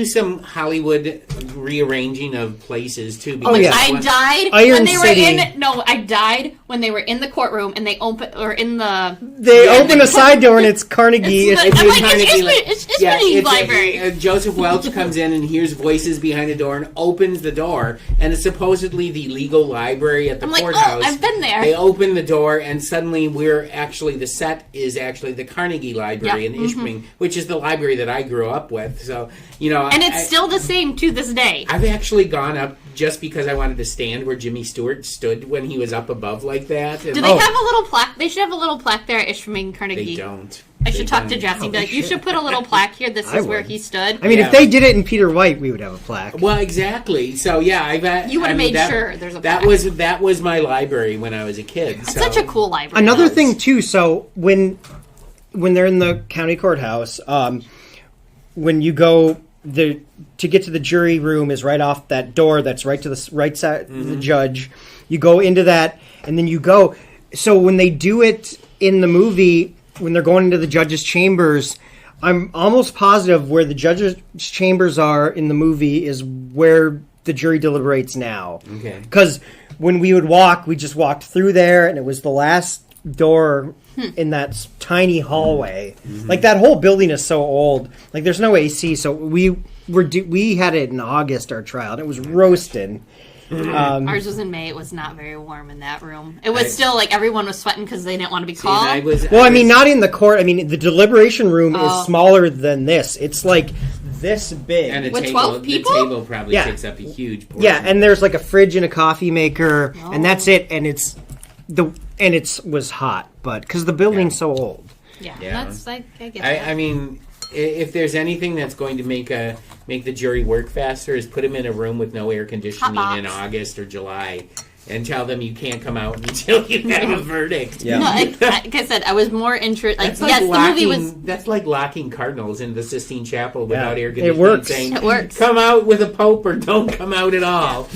some Hollywood rearranging of places too. Oh yeah, I died Iron when they City. were in. No, I died when they were in the courtroom and they open a side door and it's Carnegie. It's library. Joseph Welch comes in and hears voices behind the door and opens the door, and it's supposedly the legal library at the courthouse. I've been there. They open the door and suddenly the set is actually the Carnegie Library in Ishpeming, which is the library that I grew up with. So And it's still the same to this day. I've actually gone up just because I wanted to stand where Jimmy Stewart stood when he was up above like that. And Do they have a little plaque? They should have a little plaque there at Ishmael Carnegie. They don't. I should talk to Jesse and be like, you should put a little plaque here. This is where he stood. I mean, if they did it in Peter White, we would have a plaque. Well, exactly. So yeah, you would have made sure there's a plaque. That was my library when I was a kid. It's such a cool library. Another thing too. So when they're in the county courthouse, when you go to get to the jury room is right off that door. That's right to the right side of the judge. You go into that, and then you go. So when they do it in the movie, when they're going into the judge's chambers, I'm almost positive where the judge's chambers are in the movie is where the jury deliberates now. Okay. Because when we would walk, we just walked through there, and it was the last door in that tiny hallway. Like, that whole building is so old. Like, there's no AC, so we had it in August, our trial, and it was roasting. Ours was in May. It was not very warm in that room. It was still like everyone was sweating because they didn't want to be called. I mean, not in the court. I mean, the deliberation room is smaller than this. It's like this big. And with 12 people? The table probably takes up a huge portion. Yeah, and there's like a fridge and a coffee maker, and that's it. And it was hot, but because the building's so old. Yeah. That's I get that. I mean, if there's anything that's going to make the jury work faster, is put them in a room with no air conditioning in August or July, and tell them you can't come out until you have a verdict. Yeah. No, like I said, I was more interested. Like, the movie was. That's like locking cardinals in the Sistine Chapel without air It conditioning. works. Saying, It works. Come out with a pope or don't come out at all.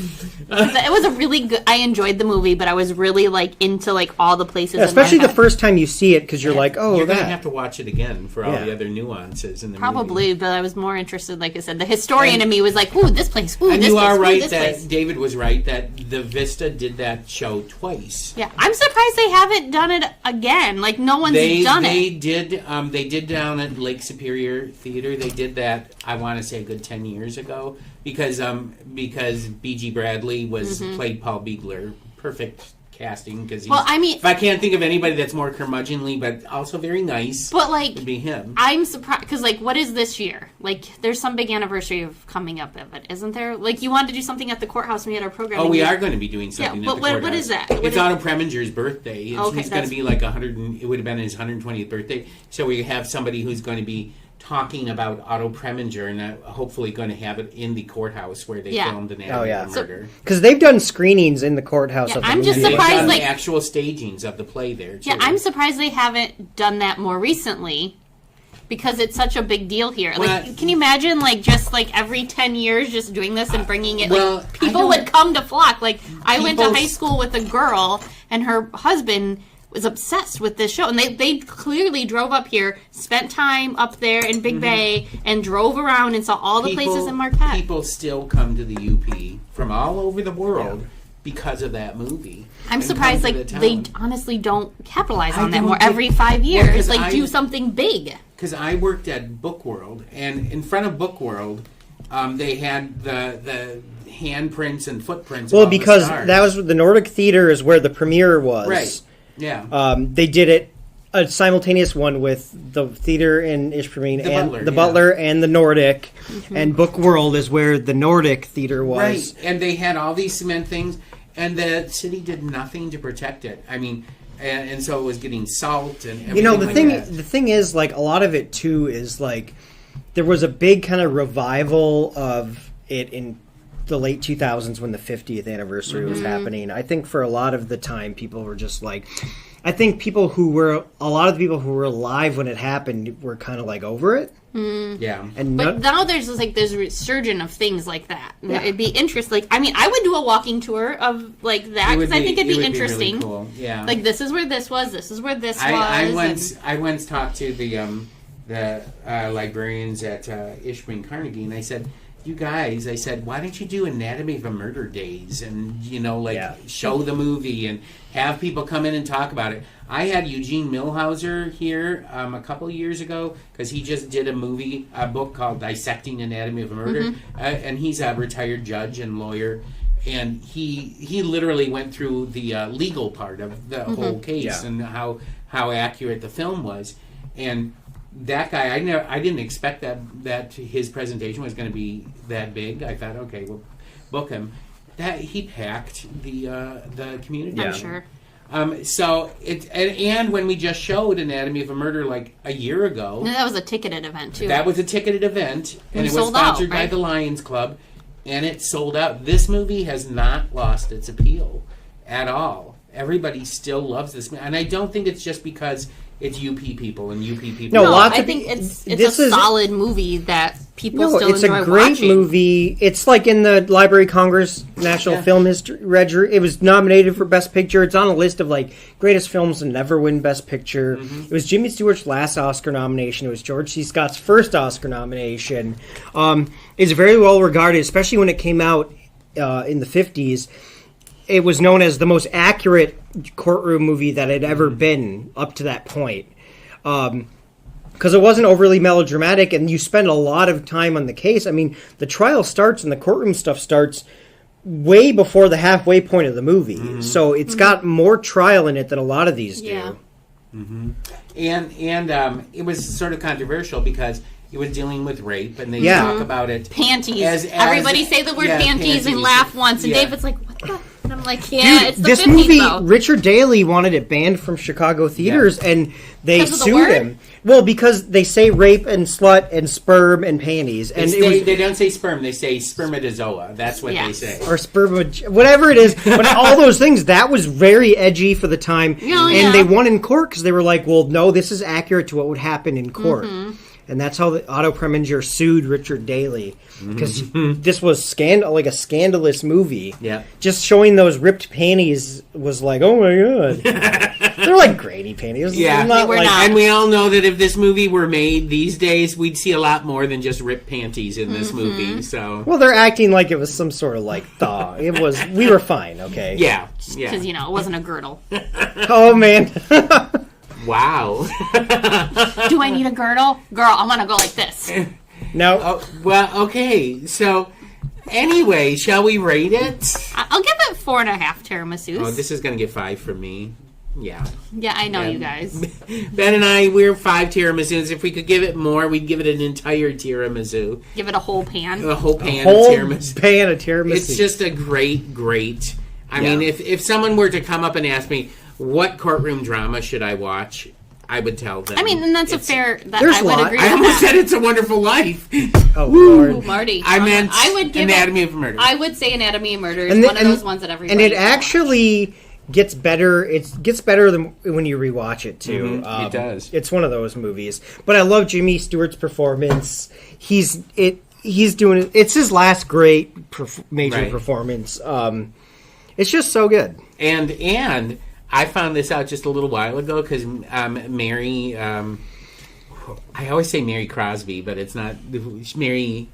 It was a really good. I enjoyed the movie, but I was really like into like all the places. Yeah, especially the first time you see it, because you're like, oh, you're gonna have to watch it again for all the other nuances in the probably. movie. But I was more interested, like I said, the historian in me was like, "Ooh, this place! Ooh, and this you place! are right this that place." David was right that the Vista did that show twice. Yeah, I'm surprised they haven't done it again. Like no one's done it. They did down at Lake Superior Theater. They did that. I want to say a good 10 years ago because B.G. Bradley played Paul Beagler. Perfect casting because if I can't think of anybody that's more curmudgeonly but also very nice, but like it'd be him. I'm surprised because like what is this year? Like there's some big anniversary of coming up of it, isn't there? Like you wanted to do something at the courthouse when we had our program. Oh, we are going to be doing something. Yeah, at the courthouse. What is that? It's Otto Preminger's birthday. He's going to be like 100. It would have been his 120th birthday. So we have somebody who's going to be talking about Otto Preminger, and hopefully going to have it in the courthouse where they filmed Anatomy of Murder. Because they've done screenings in the courthouse of the I'm movie. just surprised, like actual stagings of the play there. Too. Yeah, I'm surprised they haven't done that more recently. Because it's such a big deal here. Like, can you imagine, like, just, like, every 10 years just doing this and bringing it, like, people would come to flock. Like, I went to high school with a girl, and her husband was obsessed with this show. And they clearly drove up here, spent time up there in Big Bay, and drove around and saw all the places in Marquette. People still come to the UP from all over the world because of that movie. I'm surprised, like, they honestly don't capitalize on that more every 5 years. Like, do something big. Because I worked at Book World, and in front of Book World, they had the handprints and footprints. Well, because that was the Nordic Theater is where the premiere was. Right. Yeah. They did it a simultaneous one with the theater in Ishpeming and the Butler and the Nordic, and Book World is where the Nordic Theater was. Right, and they had all these cement things, and the city did nothing to protect it. I mean, and so it was getting salt and everything. You know, the thing is, like, a lot of it too is like there was a big kind of revival of it in the late 2000s when the 50th anniversary was happening. I think for a lot of the time people were just like, I think a lot of the people who were alive when it happened were kind of like over it. Yeah. But now there's a resurgence of things like that. Yeah. It'd be interesting. Like, I mean, I would do a walking tour of like that because I think it'd be interesting. Really cool. Yeah. Like, this is where this was. This is where this was. I once talked to the librarians at Ishpeming Carnegie, and I said, you guys, I said, why don't you do Anatomy of a Murder days and, show the movie and have people come in and talk about it. I had Eugene Milhauser here a couple of years ago because he just did a book called Dissecting Anatomy of a Murder, and he's a retired judge and lawyer, and he literally went through the legal part of the whole case and how accurate the film was. And that guy, I didn't expect that his presentation was going to be that big. I thought, okay, we'll book him. That he packed the community. I'm sure. So and when we just showed Anatomy of a Murder like a year ago, No, that was a ticketed event too. that was a ticketed event, and it was sold out, sponsored by right? the Lions Club, and it sold out. This movie has not lost its appeal at all. Everybody still loves this movie, and I don't think it's just because it's UP people and UP people. No, No, lots I of- think it's this a is- solid movie that people No, still it's enjoy a great watching. movie. It's like in the Library of Congress National Film History Register. It was nominated for Best Picture. It's on a list of like greatest films to never win Best Picture. It was Jimmy Stewart's last Oscar nomination. It was George C. Scott's first Oscar nomination. It's very well regarded, especially when it came out in the 50s. It was known as the most accurate courtroom movie that had ever been up to that point. Because it wasn't overly melodramatic, and you spend a lot of time on the case. I mean, the trial starts and the courtroom stuff starts way before the halfway point of the movie. So it's got more trial in it than a lot of these do. Yeah. And it was sort of controversial because it was dealing with rape, and they Yeah. talk about it. Panties. As- Everybody say the word yeah, panties and panties. laugh once, and Yeah. David's like, "What the?" And I'm like, "Yeah, Dude, it's the this 50s, movie, though." Richard Daley wanted it banned from Chicago theaters, and they Because of the sued word? him. Well, because they say rape and slut and sperm and panties, and They don't say sperm; they say spermatozoa. That's what they Yes. say. or sperm, whatever it is. But all those things, that was very edgy for the time, Oh, and yeah. they won in court because they were like, "Well, no, this is accurate to what would happen in court." Mm-hmm. And that's how Otto Preminger sued Richard Daley, because Mm-hmm. this was like a scandalous movie. Yeah. Just showing those ripped panties was like, oh my god. They're like Grady panties. Yeah. They're not They were like, not. And we all know that if this movie were made these days, we'd see a lot more than just ripped panties in this movie. So Well, they're acting like it was some sort of like thaw. It was. We were fine. Okay. yeah, Because it wasn't a girdle. Oh man. Wow. Do I need a girdle, girl? I'm gonna go like this. No. Oh, well, okay. So anyway, shall we rate it? I'll give it 4.5 tiramisus. Oh, this is gonna get 5 from me. Yeah. Yeah, I know Yeah. you guys. Ben and I, we're 5 tiramisus. If we could give it more, we'd give it an entire tiramisu. Give it a whole pan. A whole pan Whole of tiramisu. pan of tiramisu. It's just a great. I mean, if someone were to come up and ask me, what courtroom drama should I watch? I would tell them. I mean, and that's It's- a fair. That, There's I a would lot. agree I with almost that. said It's a Wonderful Life. Oh Ooh, lord. Marty. I meant I would give Anatomy it, of Murder. I would say Anatomy of Murder is And the- one of and- those ones that everybody. And it should watch. actually gets better. It gets better than when you rewatch it too. It does. It's one of those movies. But I love Jimmy Stewart's performance. He's doing it. It's his last great major Right. performance. It's just so good. And I found this out just a little while ago because Mary, I always say Mary Crosby, but it's not Mary,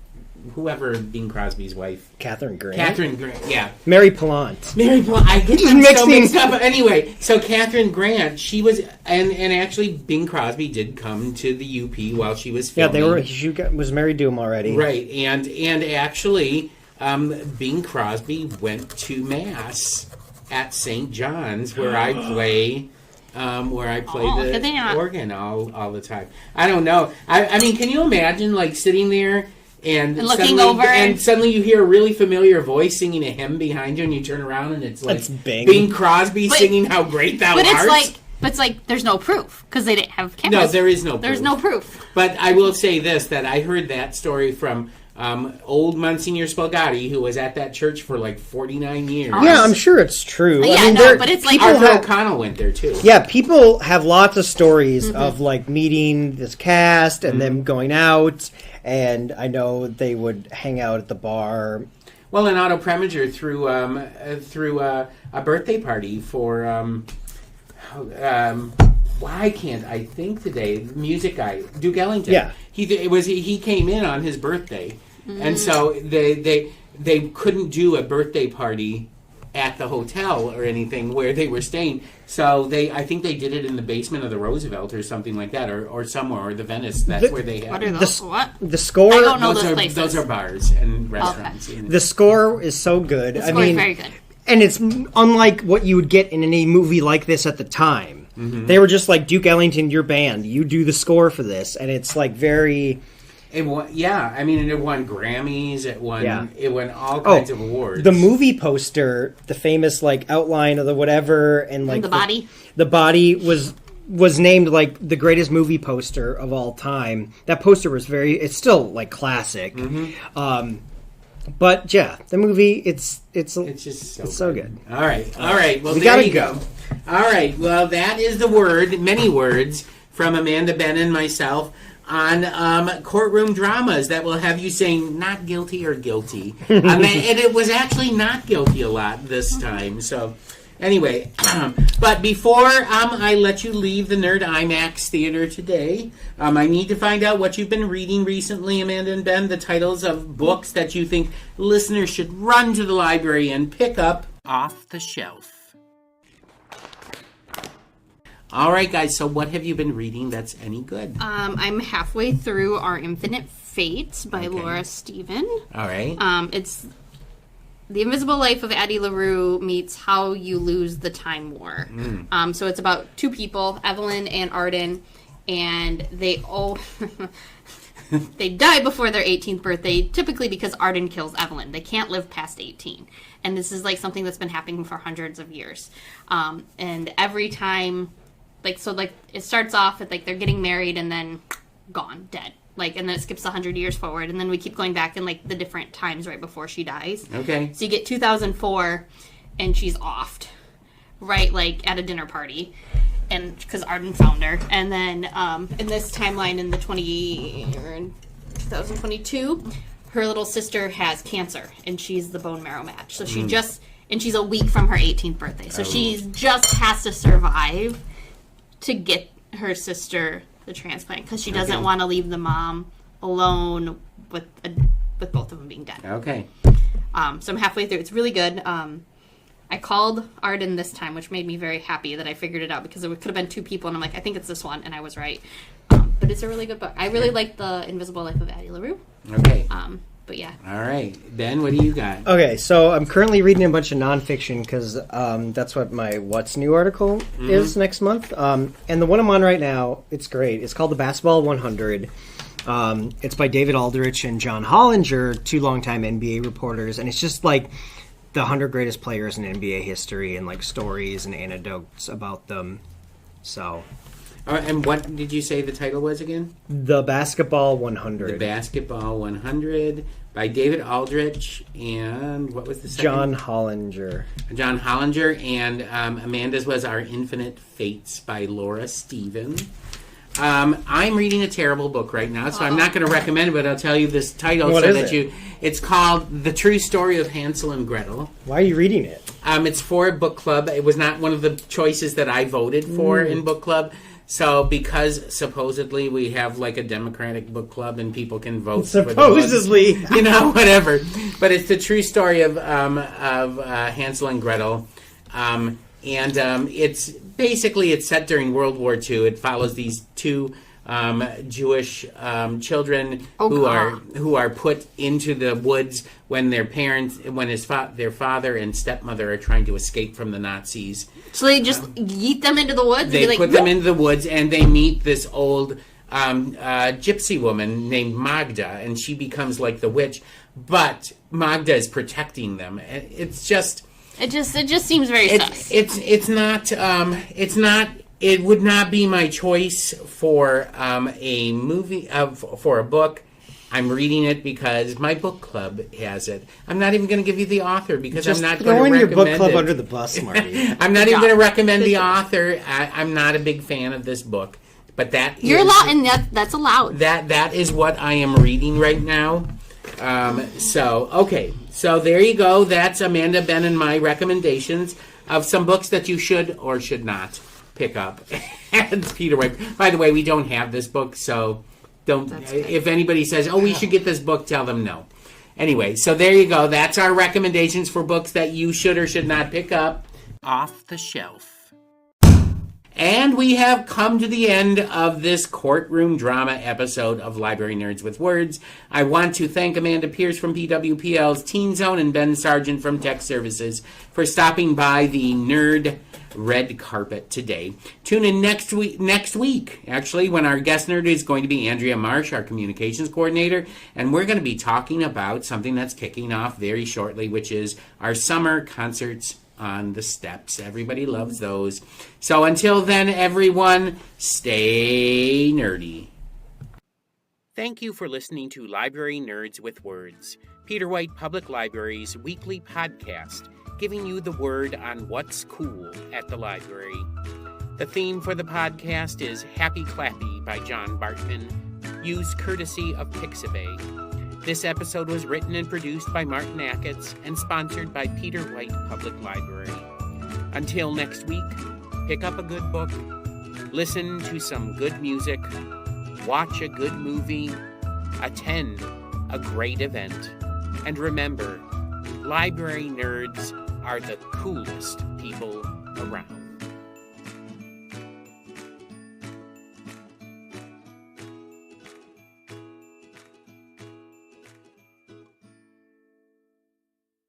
whoever Bing Crosby's wife. Catherine Grant. Catherine Grant, yeah. Mary Pallant. Mary Blunt, I get Just them so mixing- mixed up. Anyway, so Catherine Grant, she was, and actually Bing Crosby did come to the UP while she was Yeah, filming. she was married to him already. Right, and actually, Bing Crosby went to Mass at St. John's, where I play Oh, could they the not? organ all the time. I don't know. I mean, can you imagine like sitting there and looking suddenly, over and suddenly you hear a really familiar voice singing a hymn behind you, and you turn around and it's like It's Bing. Bing Crosby But- singing "How Great Thou But Art." it's like there's no proof because they didn't have cameras. No, there is no. There's proof. no proof. But I will say this: that I heard that story from old Monsignor Spalgatti, who was at that church for like 49 years. Yeah, I'm sure it's true. Yeah, I mean, no, but it's like- people Arthur have, O'Connell went there too. yeah, people have lots of stories of like meeting this cast and them going out. And I know they would hang out at the bar. Well, and Otto Preminger threw a birthday party for why can't I think today? The music guy, Duke Ellington. Yeah. He came in on his birthday, and so they couldn't do a birthday party at the hotel or anything where they were staying. So I think they did it in the basement of the Roosevelt or something like that, or somewhere, or the Venice. That's where they had. What are it. those? What? The score, I don't know Those those are places. those are bars and restaurants. the score is so good. The I score is mean, very good. and it's unlike what you would get in any movie like this at the time. They were just like, Duke Ellington, your band, you do the score for this, and it's like very. It won, I mean, it won Grammys. It won all kinds of awards. The movie poster, the famous like outline of the whatever, and like the body. The body was named like the greatest movie poster of all time. That poster was it's still like classic. But yeah, the movie it's just so good. All right. Well, there you go. All right. Well, that is the word, many words from Amanda Ben and myself on courtroom dramas that will have you saying not guilty or guilty. And it was actually not guilty a lot this time. So anyway, but before I let you leave the Nerd IMAX theater today, I need to find out what you've been reading recently, Amanda and Ben, the titles of books that you think listeners should run to the library and pick up off the shelf. All right, guys, so what have you been reading that's any good? I'm halfway through Our Infinite Fate by Laura Stephen. All right. It's The Invisible Life of Addie LaRue meets How You Lose the Time War. So it's about two people, Evelyn and Arden, and they they die before their 18th birthday, typically because Arden kills Evelyn. They can't live past 18. And this is like something that's been happening for hundreds of years. And every time... it starts off with, they're getting married and then gone, dead. And then it skips 100 years forward, and then we keep going back in, the different times right before she dies. Okay. So you get 2004, and she's offed, right, at a dinner party, and because Arden found her. And then in this timeline in 2022, her little sister has cancer, and she's the bone marrow match. So she and she's a week from her 18th birthday. So she just has to survive to get her sister the transplant because she doesn't want to leave the mom alone with both of them being dead. Okay. So I'm halfway through. It's really good. I called Arden this time, which made me very happy that I figured it out because it could have been two people, and I'm like, I think it's this one, and I was right. But it's a really good book. I really like The Invisible Life of Addie LaRue. Okay. But yeah. All right. Ben, what do you got? Okay, so I'm currently reading a bunch of nonfiction because that's what my What's New article is next month. And the one I'm on right now, it's great. It's called The Basketball 100. It's by David Aldridge and John Hollinger, two longtime NBA reporters. And it's just the 100 greatest players in NBA history and stories and anecdotes about them. So... and what did you say the title was again? The Basketball 100. The Basketball 100 by David Aldridge and what was the second? John Hollinger. John Hollinger, and Amanda's was Our Infinite Fates by Laura Stephen. I'm reading a terrible book right now, so I'm not going to recommend it, but I'll tell you this title it's called The True Story of Hansel and Gretel. Why are you reading it? It's for a book club. It was not one of the choices that I voted for in book club. So, because supposedly we have a democratic book club and people can vote supposedly, for the books, whatever. But it's the true story of Hansel and Gretel, and it's set during World War II. It follows these two Jewish children who are put into the woods when their father and stepmother are trying to escape from the Nazis. So they just yeet them into the woods? They put them into the woods, and they meet this old gypsy woman named Magda, and she becomes the witch. But Magda is protecting them. It just seems very sus. It's not. It would not be my choice for a movie for a book. I'm reading it because my book club has it. I'm not even going to give you the author because I'm not going to recommend your book club under the bus, Marty. I'm not even going to recommend the author. I'm not a big fan of this book, but you're allowed, and that's allowed. That is what I am reading right now. So there you go. That's Amanda, Ben, and my recommendations of some books that you should or should not pick up. And Peter White. By the way, we don't have this book, so. If anybody says, we should get this book, tell them no. Anyway, so there you go. That's our recommendations for books that you should or should not pick up off the shelf. And we have come to the end of this courtroom drama episode of Library Nerds with Words. I want to thank Amanda Pierce from PWPL's Teen Zone and Ben Sargent from Tech Services for stopping by the Nerd Red Carpet today. Tune in next week, actually, when our guest nerd is going to be Andrea Marsh, our communications coordinator, and we're going to be talking about something that's kicking off very shortly, which is our summer concerts on the steps. Everybody loves those. So until then, everyone, stay nerdy. Thank you for listening to Library Nerds with Words, Peter White Public Library's weekly podcast, giving you the word on what's cool at the library. The theme for the podcast is Happy Clappy by John Bartman, used courtesy of Pixabay. This episode was written and produced by Martin Acketts and sponsored by Peter White Public Library. Until next week, pick up a good book, listen to some good music, watch a good movie, attend a great event, and remember, library nerds are the coolest people around.